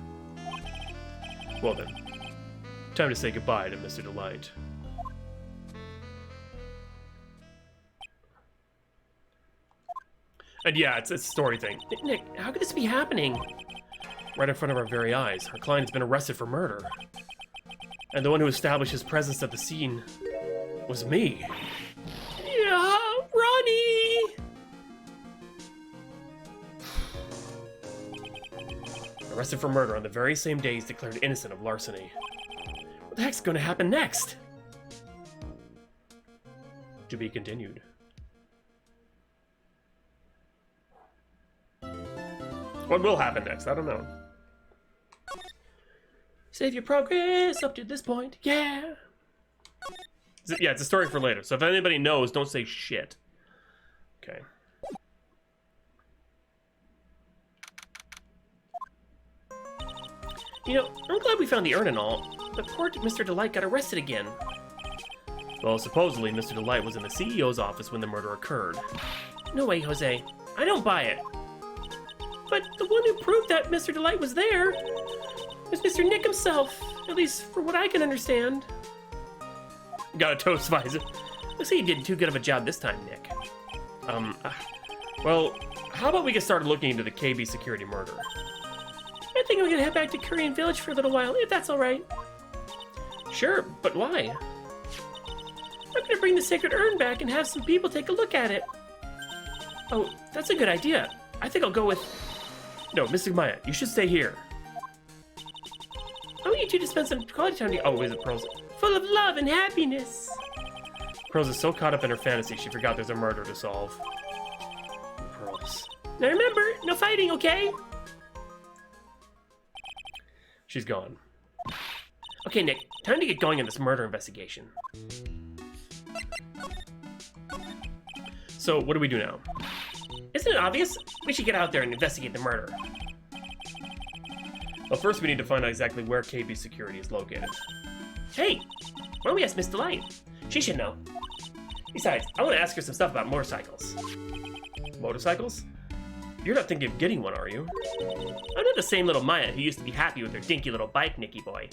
Well then, time to say goodbye to Mr. Delight. And yeah, it's a story thing. Nick, how could this be happening? Right in front of our very eyes, our client has been arrested for murder. And the one who established his presence at the scene was me. Yeah, Ronnie! Arrested for murder on the very same day he's declared innocent of larceny. What the heck's gonna happen next? To be continued. What will happen next? I don't know. Save your progress up to this point, yeah. Yeah, it's a story for later. So if anybody knows, don't say shit. Okay. You know, I'm glad we found the urn and all, but poor Mr. Delight got arrested again. Well, supposedly Mr. Delight was in the CEO's office when the murder occurred. No way, Jose. I don't buy it. But the one who proved that Mr. Delight was there was Mr. Nick himself, at least for what I can understand. Got a toast visor. Looks like you did too good of a job this time, Nick. Well, how about we get started looking into the KB security murder? I think I'm gonna head back to Korean Village for a little while, if that's alright. Sure, but why? I'm gonna bring the sacred urn back and have some people take a look at it. Oh, that's a good idea. I think I'll go with... No, Mystic Maya, you should stay here. I want you two to spend some quality time together. Oh, is it Pearls? Full of love and happiness. Pearls is so caught up in her fantasy, she forgot there's a murder to solve. Pearls. Now remember, no fighting, okay? She's gone. Okay, Nick, time to get going on this murder investigation. So, what do we do now? Isn't it obvious? We should get out there and investigate the murder. Well, first we need to find out exactly where KB security is located. Hey, why don't we ask Miss Delight? She should know. Besides, I want to ask her some stuff about motorcycles. Motorcycles? You're not thinking of getting one, are you? I'm not the same little Maya who used to be happy with her dinky little bike, Nicky boy.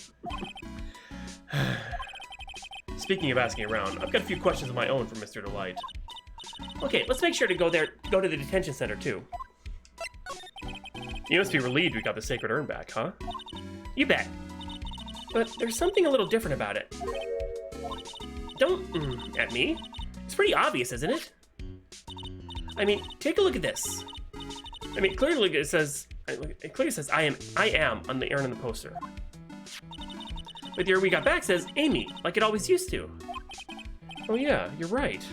Speaking of asking around, I've got a few questions of my own for Mr. Delight. Okay, let's make sure to go to the detention center too. You must be relieved we got the sacred urn back, huh? You bet. But there's something a little different about it. Don't at me. It's pretty obvious, isn't it? I mean, take a look at this. I mean, clearly it says I am on the urn on the poster. But the urn we got back says Amy, like it always used to. Oh yeah, you're right.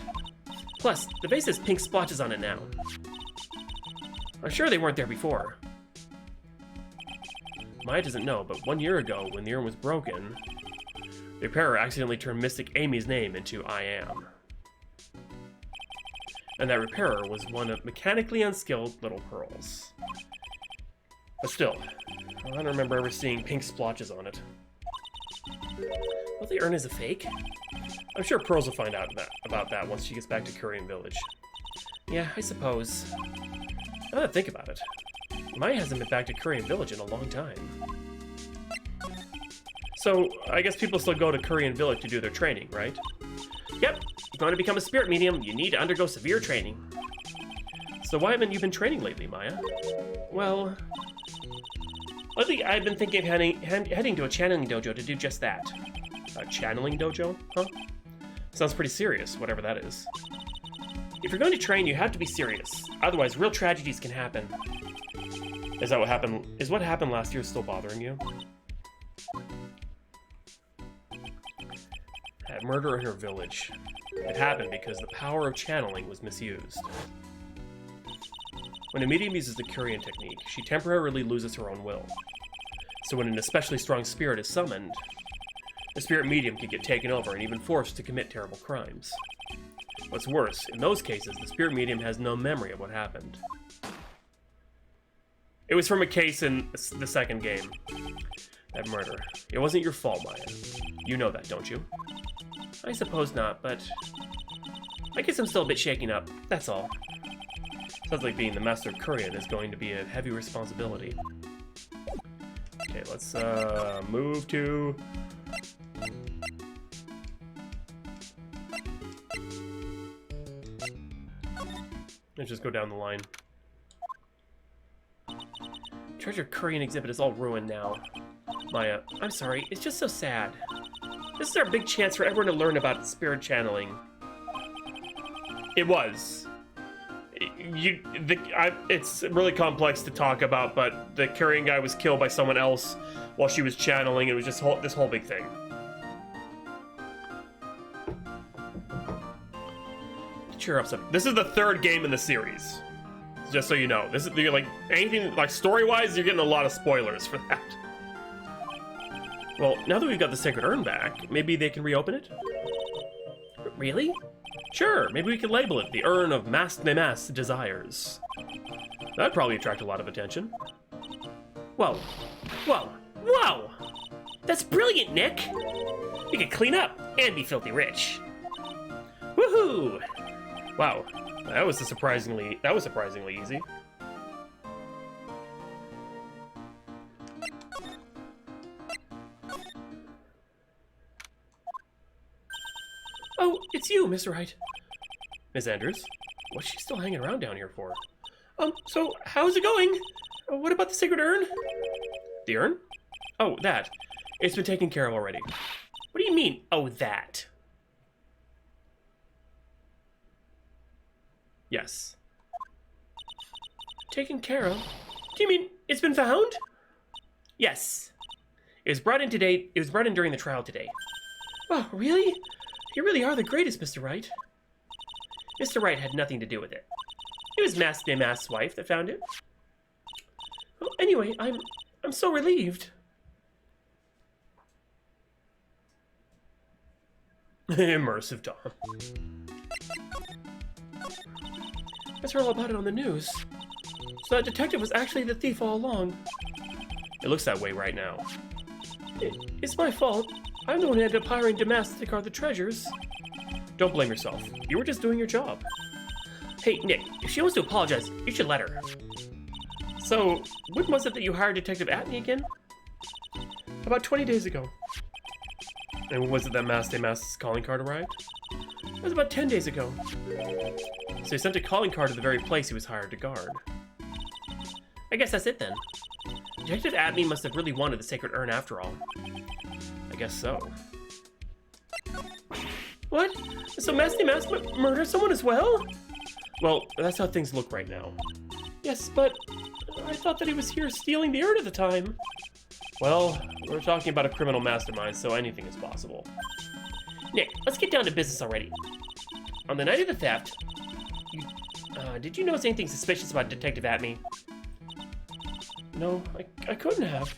Plus, the vase has pink splotches on it now. I'm sure they weren't there before. Maya doesn't know, but 1 year ago, when the urn was broken, the repairer accidentally turned Mystic Amy's name into I am. And that repairer was one of mechanically unskilled little Pearls. But still, I don't remember ever seeing pink splotches on it. Well, the urn is a fake. I'm sure Pearls will find out about that once she gets back to Korean Village. Yeah, I suppose. Now that I think about it, Maya hasn't been back to Korean Village in a long time. So, I guess people still go to Korean Village to do their training, right? Yep, if you want to become a spirit medium, you need to undergo severe training. So why haven't you been training lately, Maya? Well, lately I've been thinking of heading to a channeling dojo to do just that. A channeling dojo? Huh? Sounds pretty serious, whatever that is. If you're going to train, you have to be serious. Otherwise, real tragedies can happen. Is that what happened? Is what happened last year still bothering you? That murder in her village. It happened because the power of channeling was misused. When a medium uses the Curian technique, she temporarily loses her own will. So when an especially strong spirit is summoned, the spirit medium can get taken over and even forced to commit terrible crimes. What's worse, in those cases, the spirit medium has no memory of what happened. It was from a case in the second game. That murder. It wasn't your fault, Maya. You know that, don't you? I suppose not, but I guess I'm still a bit shaken up, that's all. Sounds like being the Master of Curian is going to be a heavy responsibility. Okay, let's move to... Let's just go down the line. Treasure Curian exhibit is all ruined now. Maya, I'm sorry, it's just so sad. This is our big chance for everyone to learn about spirit channeling. It was. It's really complex to talk about, but the Curian guy was killed by someone else while she was channeling. It was just this whole big thing. Cheer up, son. This is the third game in the series. Just so you know, this is like anything like story-wise, you're getting a lot of spoilers for that. Well, now that we've got the Sacred Urn back, maybe they can reopen it? Really? Sure, maybe we can label it the Urn of Mas Desires. That'd probably attract a lot of attention. Whoa. Whoa. Whoa! That's brilliant, Nick! You can clean up and be filthy rich. Woohoo! Wow, that was surprisingly easy. Oh, it's you, Mr. Wright. Miss Andrews, what's she still hanging around down here for? So how's it going? What about the Sacred Urn? The urn? Oh, that. It's been taken care of already. What do you mean, oh, that? Yes. Taken care of? Do you mean it's been found? Yes. It was brought in today. It was brought in during the trial today. Oh, really? You really are the greatest, Mr. Wright. Mr. Wright had nothing to do with it. It was Mas' wife that found it. Well, anyway, I'm so relieved. Immersive Tom. I heard all about it on the news. So that detective was actually the thief all along. It looks that way right now. It's my fault. I'm the one who ended up hiring Damas to guard the treasures. Don't blame yourself. You were just doing your job. Hey, Nick, if she wants to apologize, you should let her. So, when was it that you hired Detective Atney again? About 20 days ago. And when was it that Mas' calling card arrived? It was about 10 days ago. So he sent a calling card to the very place he was hired to guard. I guess that's it then. Detective Atney must have really wanted the Sacred Urn after all. I guess so. What? So Mas murdered someone as well? Well, that's how things look right now. Yes, but I thought that he was here stealing the urn at the time. Well, we're talking about a criminal mastermind, so anything is possible. Nick, let's get down to business already. On the night of the theft, did you notice anything suspicious about Detective Atney? No, I couldn't have.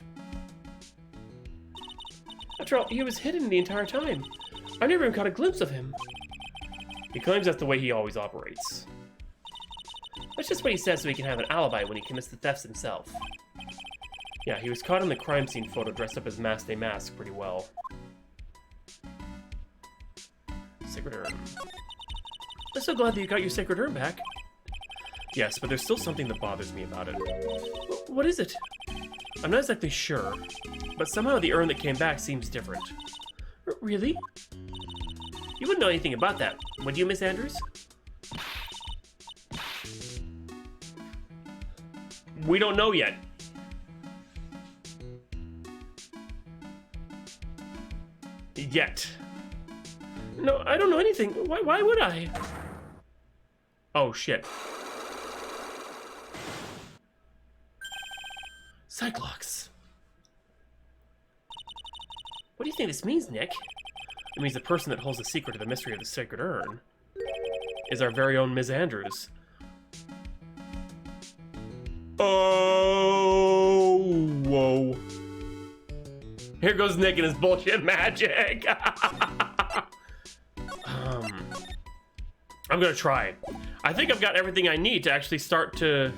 After all, he was hidden the entire time. I never even caught a glimpse of him. He claims that's the way he always operates. That's just what he says so he can have an alibi when he commits the thefts himself. Yeah, he was caught in the crime scene photo dressed up as Mas pretty well. Sacred Urn. I'm so glad that you got your Sacred Urn back. Yes, but there's still something that bothers me about it. What is it? I'm not exactly sure, but somehow the urn that came back seems different. Really? You wouldn't know anything about that, would you, Miss Andrews? We don't know yet. Yet. No, I don't know anything. Why would I? Oh, shit. Cyclops. What do you think this means, Nick? It means the person that holds the secret to the mystery of the sacred urn is our very own Ms. Andrews. Oh, whoa. Here goes Nick and his bullshit magic. I'm gonna try. I think I've got everything I need to actually start to...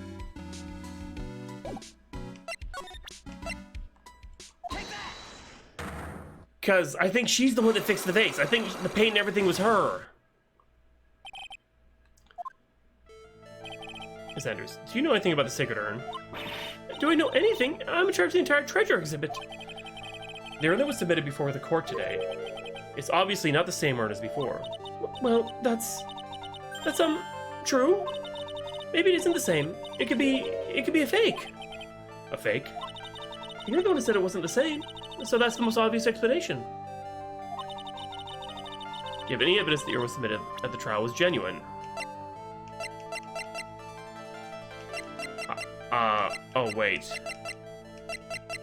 Because I think she's the one that fixed the vase. I think the paint and everything was her. Miss Andrews, do you know anything about the sacred urn? Do I know anything? I'm in charge of the entire treasure exhibit. The urn that was submitted before the court today. It's obviously not the same urn as before. Well, that's true. Maybe it isn't the same. It could be a fake. A fake? You're the one who said it wasn't the same. So that's the most obvious explanation. Do you have any evidence that the urn was submitted at the trial was genuine? Oh wait.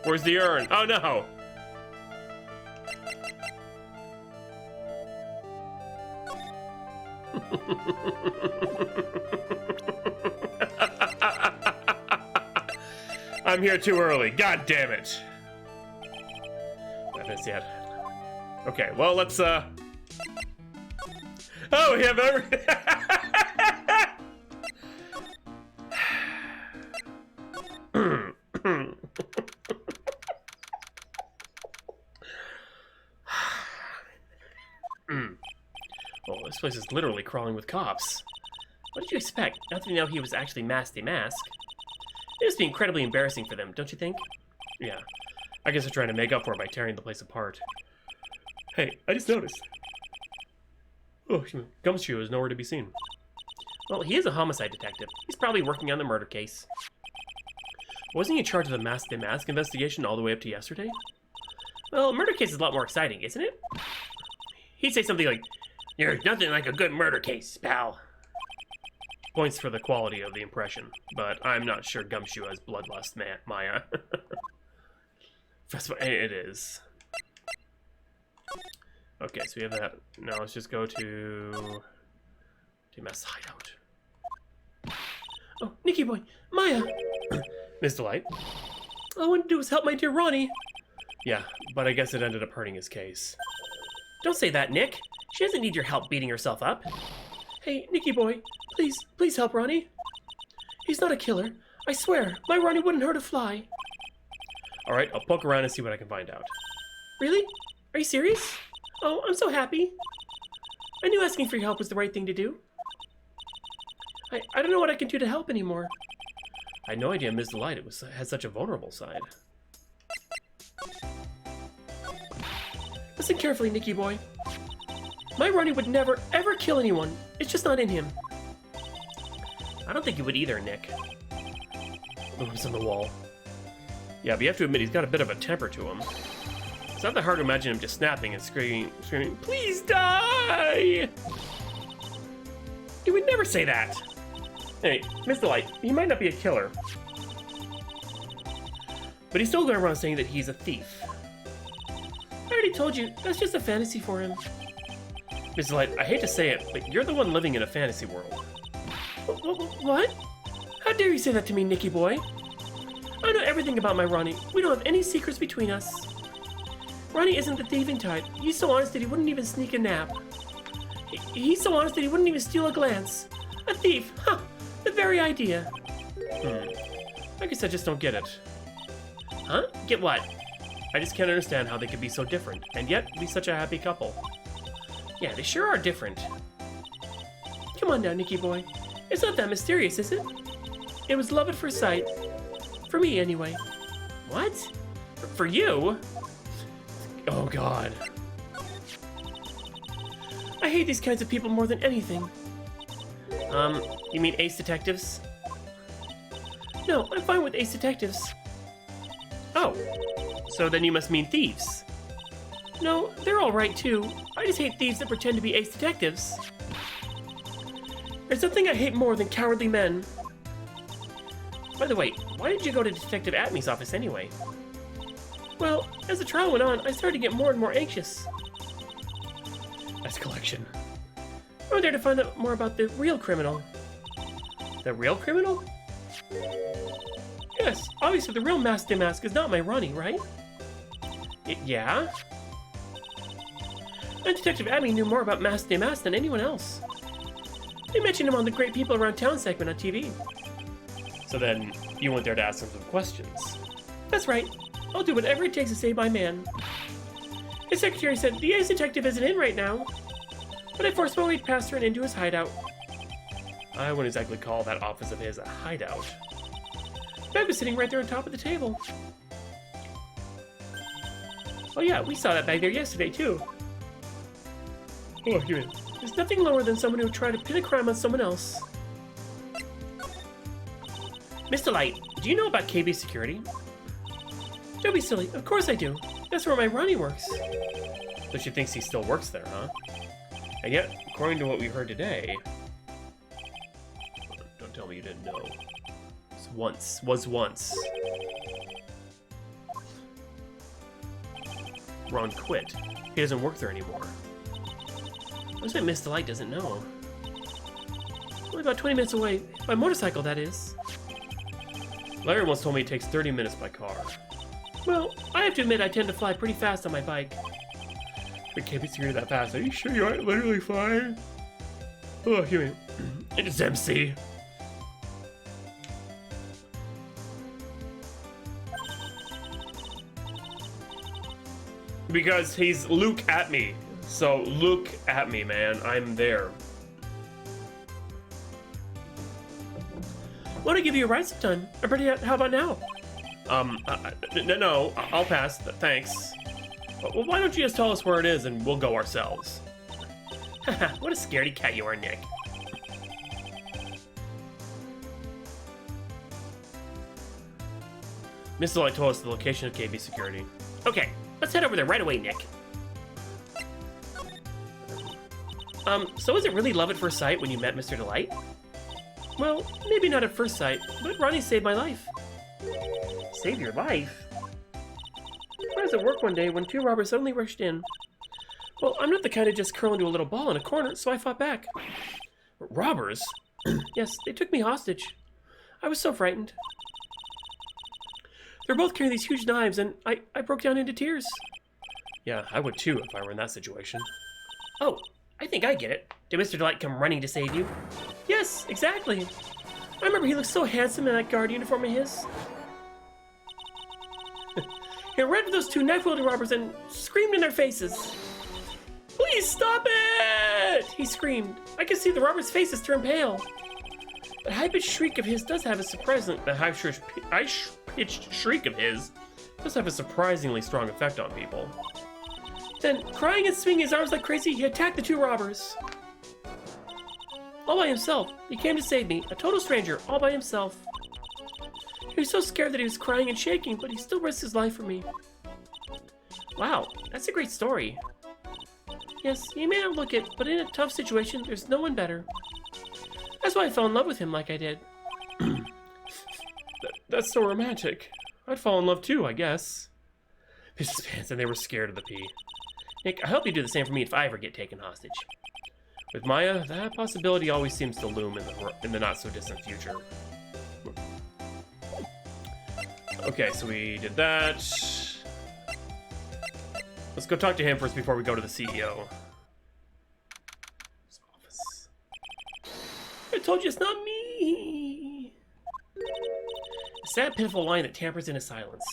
Where's the urn? Oh no! I'm here too early. God damn it. I missed yet. Okay, well, let's, Oh, we have every... Oh, this place is literally crawling with cops. What did you expect? Not to know he was actually masked a mask. It must be incredibly embarrassing for them, don't you think? Yeah. I guess they're trying to make up for it by tearing the place apart. Hey, I just noticed. Oh, Gumshoe is nowhere to be seen. Well, he is a homicide detective. He's probably working on the murder case. Wasn't he in charge of the mask investigation all the way up to yesterday? Well, a murder case is a lot more exciting, isn't it? He'd say something like, "There's nothing like a good murder case, pal." Points for the quality of the impression, but I'm not sure Gumshoe has bloodlust, Maya. It is. Okay, so we have that. Now let's just go to Mass Hideout. Oh, Nicky boy, Maya! Miss Delight. All I wanted to do was help my dear Ronnie. Yeah, but I guess it ended up hurting his case. Don't say that, Nick. She doesn't need your help beating herself up. Hey, Nicky boy, please help Ronnie. He's not a killer. I swear, my Ronnie wouldn't hurt a fly. All right, I'll poke around and see what I can find out. Really? Are you serious? Oh, I'm so happy. I knew asking for your help was the right thing to do. I don't know what I can do to help anymore. I had no idea Ms. Delight had such a vulnerable side. Listen carefully, Nicky boy. My Ronnie would never, ever kill anyone. It's just not in him. I don't think he would either, Nick. Oh, he's on the wall. Yeah, but you have to admit, he's got a bit of a temper to him. It's not that hard to imagine him just snapping and screaming, "Please die!" He would never say that. Hey, Miss Delight, he might not be a killer, but he's still going around saying that he's a thief. I already told you, that's just a fantasy for him. Miss Delight, I hate to say it, but you're the one living in a fantasy world. What? How dare you say that to me, Nicky boy? I know everything about my Ronnie. We don't have any secrets between us. Ronnie isn't the thieving type. He's so honest that he wouldn't even sneak a nap. He's so honest that he wouldn't even steal a glance. A thief! Huh! The very idea. I guess I just don't get it. Huh? Get what? I just can't understand how they could be so different, and yet be such a happy couple. Yeah, they sure are different. Come on now, Nicky boy. It's not that mysterious, is it? It was love at first sight. For me, anyway. What? For you? Oh, God. I hate these kinds of people more than anything. You mean ace detectives? No, I'm fine with ace detectives. Oh, so then you must mean thieves. No, they're all right too. I just hate thieves that pretend to be ace detectives. There's nothing I hate more than cowardly men. By the way, why did you go to Detective Atmy's office anyway? Well, as the trial went on, I started to get more and more anxious. That's collection. I went there to find out more about the real criminal. The real criminal? Yes, obviously the real Mask de Mask is not my Ronnie, right? Yeah? And Detective Atmy knew more about Mask de Mask than anyone else. They mentioned him on the Great People Around Town segment on TV. So then, you went there to ask him some questions. That's right. I'll do whatever it takes to save my man. His secretary said the ace detective isn't in right now, but I forced my way past her and into his hideout. I wouldn't exactly call that office of his a hideout. The bag was sitting right there on top of the table. Oh yeah, we saw that bag there yesterday too. Oh, here it is. There's nothing lower than someone who would try to pin a crime on someone else. Mr. Light, do you know about KB Security? Don't be silly, of course I do. That's where my Ronnie works. So she thinks he still works there, huh? And yet, according to what we heard today... Don't tell me you didn't know. Was once. Ron quit. He doesn't work there anymore. What's that Mr. Light doesn't know? Only about 20 minutes away. By motorcycle, that is. Larry once told me it takes 30 minutes by car. Well, I have to admit I tend to fly pretty fast on my bike. It can't be security that fast. Are you sure you aren't literally flying? Oh, here me. It's MC. Because he's Luke at me. So look at me, man. I'm there. Want to give you a ride sometime? How about now? No, I'll pass. Thanks. Well, why don't you just tell us where it is and we'll go ourselves? Haha, what a scaredy cat you are, Nick. Mr. Light told us the location of KB Security. Okay, let's head over there right away, Nick. So is it really love at first sight when you met Mr. Delight? Well, maybe not at first sight, but Ronnie saved my life. Save your life? I was at work one day when two robbers suddenly rushed in. Well, I'm not the kind to just curl into a little ball in a corner, so I fought back. Robbers? Yes, they took me hostage. I was so frightened. They're both carrying these huge knives, and I broke down into tears. Yeah, I would too if I were in that situation. Oh, I think I get it. Did Mr. Delight come running to save you? Yes, exactly. I remember he looked so handsome in that guard uniform of his. He ran to those two knife-wielding robbers and screamed in their faces. Please stop it! He screamed. I could see the robbers' faces turn pale. The high-pitched shriek of his does have a high-pitched shriek of his does have a surprisingly strong effect on people. Then, crying and swinging his arms like crazy, he attacked the two robbers. All by himself. He came to save me, a total stranger, all by himself. He was so scared that he was crying and shaking, but he still risked his life for me. Wow, that's a great story. Yes, he may not look it, but in a tough situation, there's no one better. That's why I fell in love with him like I did. That's so romantic. I'd fall in love too, I guess. Pissed his pants and they were scared of the pee. Nick, I hope you do the same for me if I ever get taken hostage. With Maya, that possibility always seems to loom in the not-so-distant future. Okay, so we did that. Let's go talk to him first before we go to the CEO. His office. I told you it's not me. A sad, pitiful whine that tampers in silence.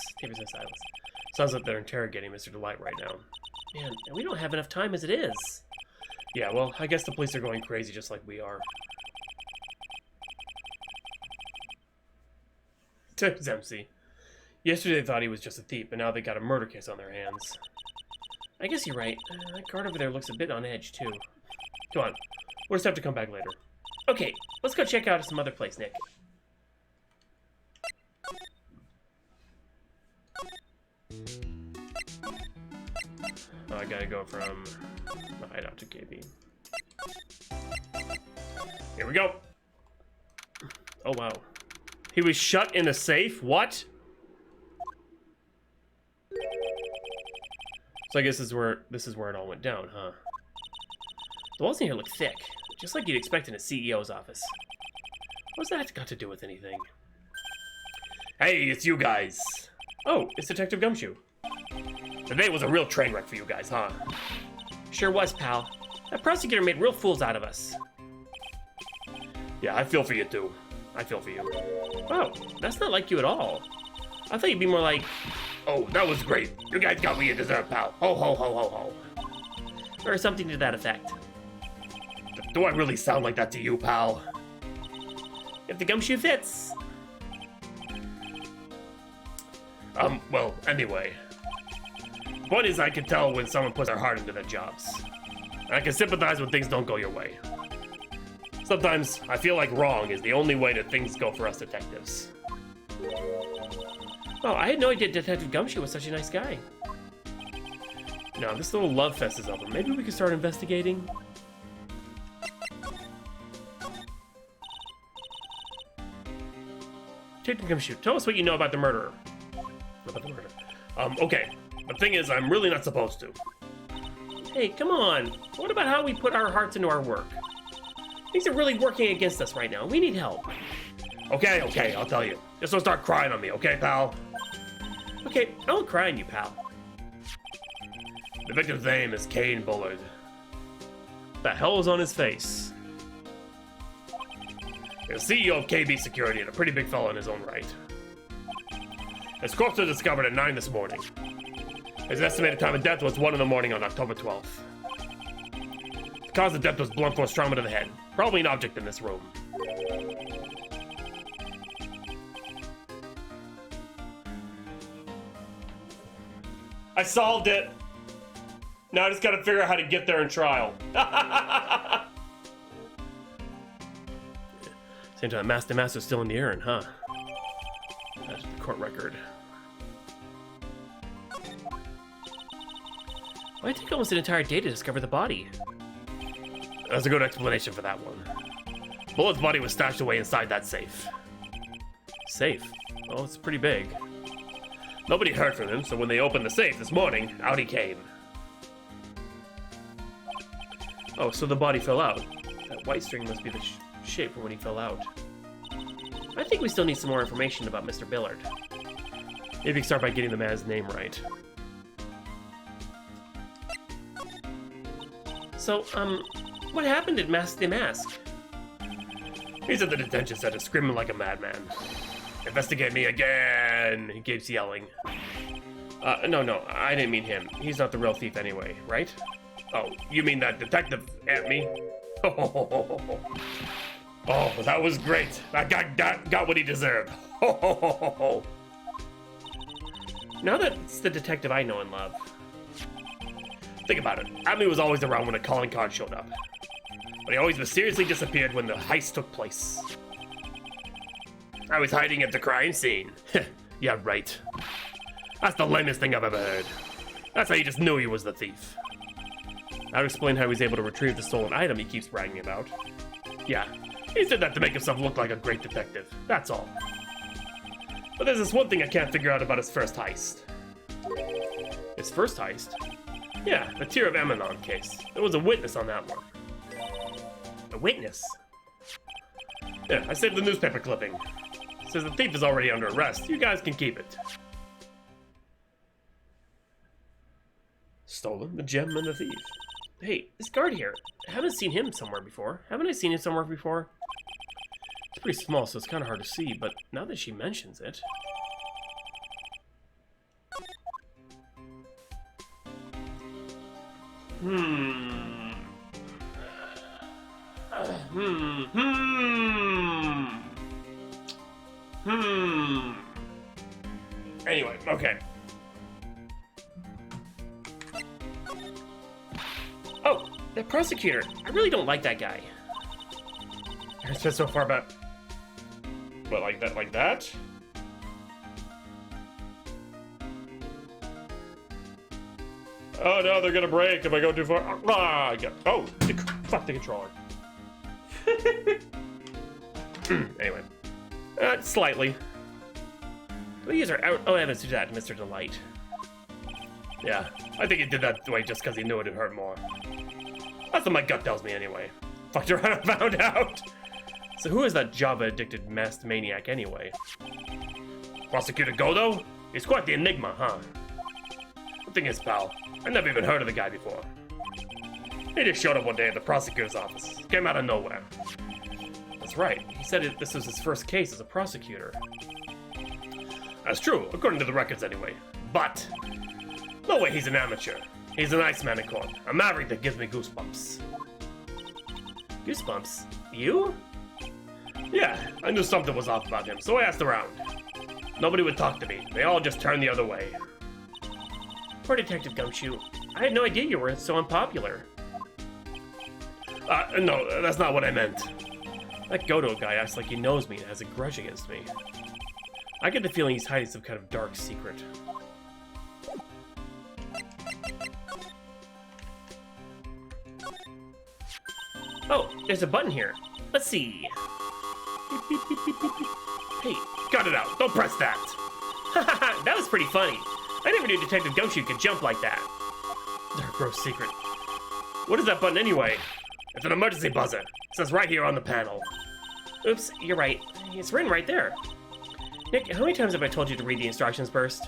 Sounds like they're interrogating Mr. Delight right now. Man, and we don't have enough time as it is. Yeah, well, I guess the police are going crazy just like we are. Zemsey. Yesterday they thought he was just a thief, but now they got a murder case on their hands. I guess you're right. That guard over there looks a bit on edge, too. Come on. We'll just have to come back later. Okay, let's go check out some other place, Nick. I gotta go from the hideout to KB. Here we go. Oh, wow. He was shut in a safe? What? So I guess this is where it all went down, huh? The walls in here look thick, just like you'd expect in a CEO's office. What's that got to do with anything? Hey, it's you guys. Oh, it's Detective Gumshoe. Today was a real train wreck for you guys, huh? Sure was, pal. That prosecutor made real fools out of us. Yeah, I feel for you too. I feel for you. Wow, that's not like you at all. I thought you'd be more like, oh, that was great. You guys got what you deserve, pal. Ho, ho, ho, ho, ho. Or something to that effect. Do I really sound like that to you, pal? If the gumshoe fits. Well, anyway. Point is, I can tell when someone puts their heart into their jobs. I can sympathize when things don't go your way. Sometimes, I feel like wrong is the only way that things go for us detectives. Oh, I had no idea Detective Gumshoe was such a nice guy. Now, this little love fest is over. Maybe we can start investigating? Detective Gumshoe, tell us what you know about the murderer. Okay. The thing is, I'm really not supposed to. Hey, come on. What about how we put our hearts into our work? Things are really working against us right now. We need help. Okay, I'll tell you. Just don't start crying on me, okay, pal? Okay, I won't cry on you, pal. The victim's name is Kane Bullard. The hell is on his face? He's the CEO of KB Security and a pretty big fellow in his own right. His corpse was discovered at 9 this morning. His estimated time of death was 1 in the morning on October 12th. The cause of death was blunt force trauma to the head. Probably an object in this room. I solved it! Now I just gotta figure out how to get there in trial. Same time, Master's still in the urn, huh? That's the court record. Why'd it take almost an entire day to discover the body? There's a good explanation for that one. Bullet's body was stashed away inside that safe. Safe? Oh, it's pretty big. Nobody heard from him, so when they opened the safe this morning, out he came. Oh, so the body fell out. That white string must be the shape for when he fell out. I think we still need some more information about Mr. Billard. Maybe we can start by getting the man's name right. So, what happened at the Mask? He's at the detention center screaming like a madman. Investigate me again, he keeps yelling. No, I didn't mean him. He's not the real thief anyway, right? Oh, you mean that detective at me? Oh, that was great. That got what he deserved. Now that's the detective I know and love. Think about it. Abney was always around when a calling card showed up. But he always mysteriously disappeared when the heist took place. I was hiding at the crime scene. Yeah, right. That's the lamest thing I've ever heard. That's how you just knew he was the thief. That would explain how he was able to retrieve the stolen item he keeps bragging about. Yeah, he did that to make himself look like a great detective. That's all. But there's this one thing I can't figure out about his first heist. His first heist? Yeah, the Tear of Amanon case. There was a witness on that one. A witness? Yeah, I saved the newspaper clipping. It says the thief is already under arrest. You guys can keep it. Stolen the gem and the thief. Hey, this guard here. I haven't seen him somewhere before. Haven't I seen him somewhere before? It's pretty small, so it's kind of hard to see, but now that she mentions it... Anyway, okay. Oh, that prosecutor. I really don't like that guy. It's just so far back. What, like that? Like that? Oh no, they're gonna break if I go too far. Ah, yeah. Oh, fuck the controller. Anyway. Slightly. The user out evidence to that, Mr. Delight. Yeah, I think he did that way just because he knew it'd hurt more. That's what my gut tells me anyway. Fucked around and found out. So who is that Java-addicted masked maniac anyway? Prosecutor Godo? He's quite the enigma, huh? The thing is, pal, I never even heard of the guy before. He just showed up one day at the prosecutor's office. Came out of nowhere. That's right. He said this was his first case as a prosecutor. That's true, according to the records anyway. But no way he's an amateur. He's an Iceman in court. A maverick that gives me goosebumps. Goosebumps? You? Yeah, I knew something was off about him, so I asked around. Nobody would talk to me. They all just turned the other way. Poor Detective Gumshoe. I had no idea you were so unpopular. No, that's not what I meant. That Godo guy acts like he knows me and has a grudge against me. I get the feeling he's hiding some kind of dark secret. Oh, there's a button here. Let's see. Beep, beep, beep, beep, beep, beep. Hey, cut it out. Don't press that. That was pretty funny. I never knew Detective Gumshoe could jump like that. Dark gross secret. What is that button anyway? It's an emergency buzzer. It says right here on the panel. Oops, you're right. It's written right there. Nick, how many times have I told you to read the instructions first?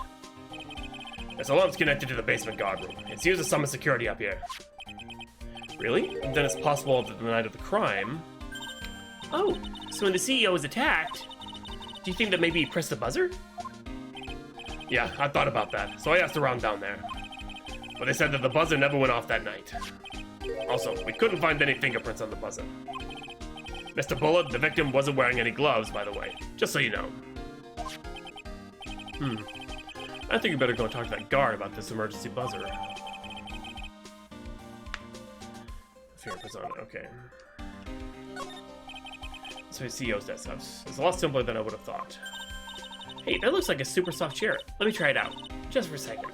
This alarm's connected to the basement guard room. It's used to summon security up here. Really? Then it's possible that the night of the crime... Oh, so when the CEO was attacked, do you think that maybe he pressed the buzzer? Yeah, I thought about that, so I asked around down there. But they said that the buzzer never went off that night. Also, we couldn't find any fingerprints on the buzzer. Mr. Bullet, the victim wasn't wearing any gloves, by the way, just so you know. I think you better go and talk to that guard about this emergency buzzer. Fingerprints on it, okay. So his CEO's desk house. It's a lot simpler than I would have thought. Hey, that looks like a super soft chair. Let me try it out, just for a second.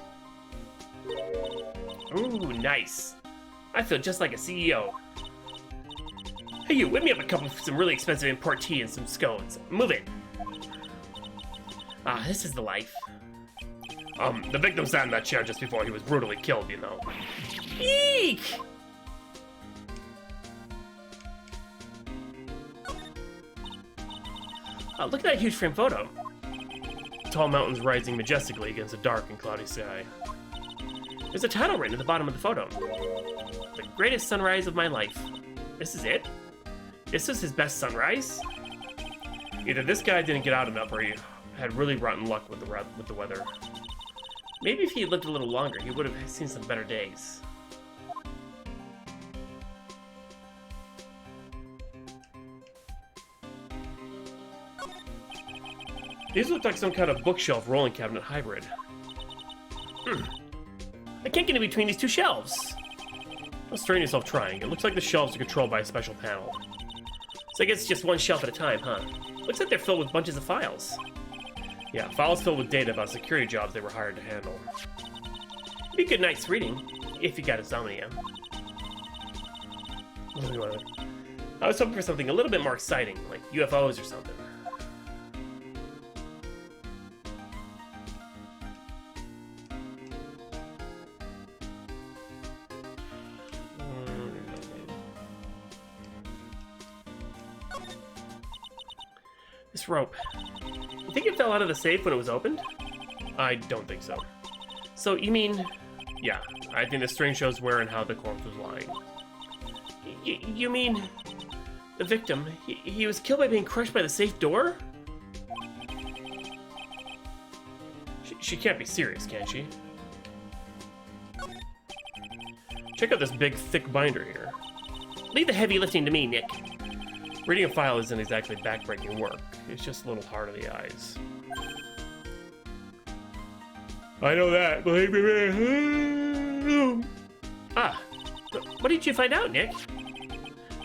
Ooh, nice. I feel just like a CEO. Hey, you, whip me up a cup of some really expensive import tea and some scones. Move it. Ah, this is the life. The victim sat in that chair just before he was brutally killed, you know. Eek! Look at that huge frame photo. Tall mountains rising majestically against a dark and cloudy sky. There's a title written at the bottom of the photo. The greatest sunrise of my life. This is it? This was his best sunrise? Either this guy didn't get out enough or he had really rotten luck with the weather. Maybe if he had lived a little longer, he would have seen some better days. These look like some kind of bookshelf rolling cabinet hybrid. I can't get in between these two shelves. Don't strain yourself trying. It looks like the shelves are controlled by a special panel. So I guess it's just one shelf at a time, huh? Looks like they're filled with bunches of files. Yeah, files filled with data about security jobs they were hired to handle. Be a good night's reading, if you got insomnia. I was hoping for something a little bit more exciting, like UFOs or something. This rope. You think it fell out of the safe when it was opened? I don't think so. So, you mean... Yeah, I think the string shows where and how the corpse was lying. You mean... The victim, he was killed by being crushed by the safe door? She can't be serious, can she? Check out this big, thick binder here. Leave the heavy lifting to me, Nick. Reading a file isn't exactly backbreaking work. It's just a little hard on the eyes. I know that, believe me. Ah, what did you find out, Nick?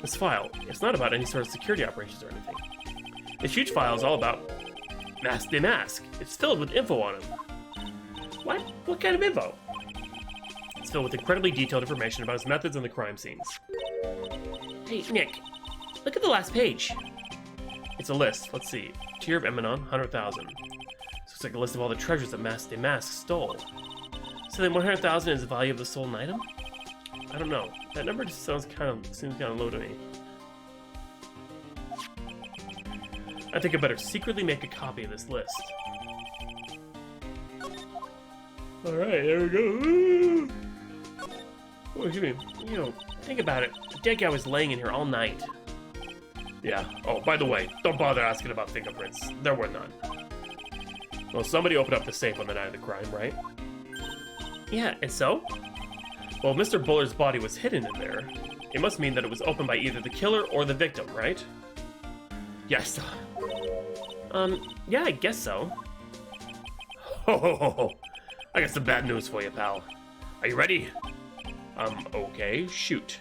This file, it's not about any sort of security operations or anything. This huge file is all about Mask de Mask. It's filled with info on him. What? What kind of info? It's filled with incredibly detailed information about his methods and the crime scenes. Hey, Nick, Look at the last page. It's a list. Let's see. Tier of Eminon, 100,000. So it's like a list of all the treasures that Mask stole. So then 100,000 is the value of the stolen item? I don't know. That number just seems kind of low to me. I think I better secretly make a copy of this list. Alright, there we go. Oh, excuse me. You know, think about it. The dead guy was laying in here all night. Yeah. Oh, by the way, don't bother asking about fingerprints. There were none. Well, somebody opened up the safe on the night of the crime, right? Yeah, and so? Well, Mr. Buller's body was hidden in there. It must mean that it was opened by either the killer or the victim, right? Yes. Yeah, I guess so. Ho ho ho ho. I got some bad news for you, pal. Are you ready? Okay, shoot.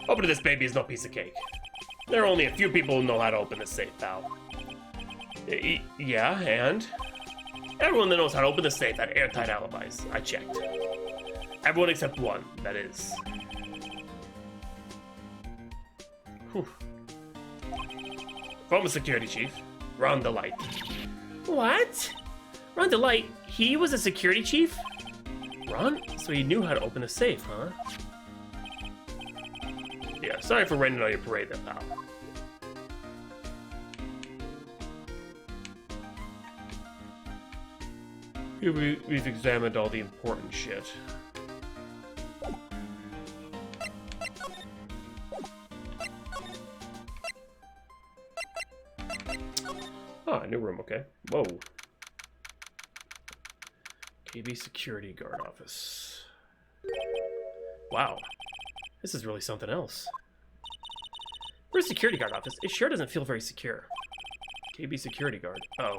Opening this baby is no piece of cake. There are only a few people who know how to open this safe, pal. Yeah, and? Everyone that knows how to open the safe had airtight alibis. I checked. Everyone except one, that is. Whew. Former security chief, Ron DeLight. What? Ron DeLight, he was a security chief? Ron? So he knew how to open the safe, huh? Yeah, sorry for raining on your parade there, pal. Here we've examined all the important shit. Ah, new room, okay. Whoa. KB security guard office. Wow. This is really something else. For a security guard office, it sure doesn't feel very secure. KB security guard. Oh,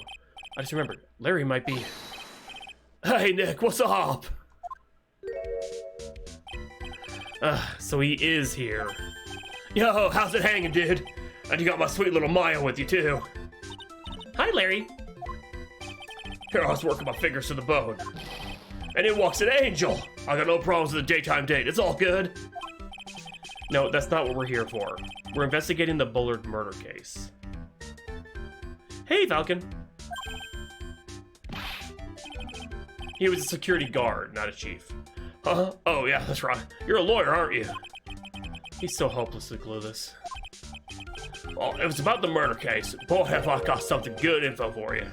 I just remembered. Larry might be... Hey, Nick, what's up? So he is here. Yo, how's it hanging, dude? And you got my sweet little Maya with you, too. Hi, Larry. Here, I was working my fingers to the bone. And in walks an angel. I got no problems with the daytime date. It's all good. No, that's not what we're here for. We're investigating the Bullard murder case. Hey, Falcon. He was a security guard, not a chief. Huh? Oh, yeah, that's right. You're a lawyer, aren't you? He's so hopelessly clueless. Well, it was about the murder case. Boy, have I got something good info for you.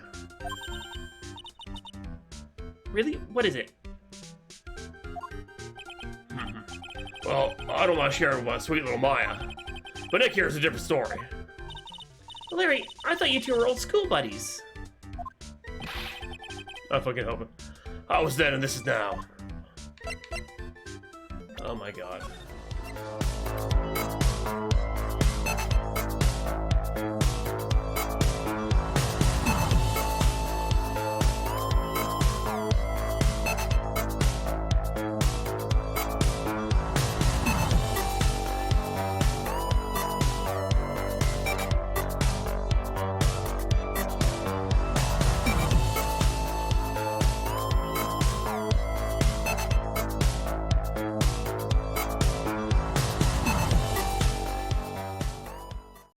Really? What is it? Well, I don't mind sharing with my sweet little Maya. But Nick here's a different story. Well, Larry, I thought you two were old school buddies. I fucking hope it. I was then and this is now. Oh my god.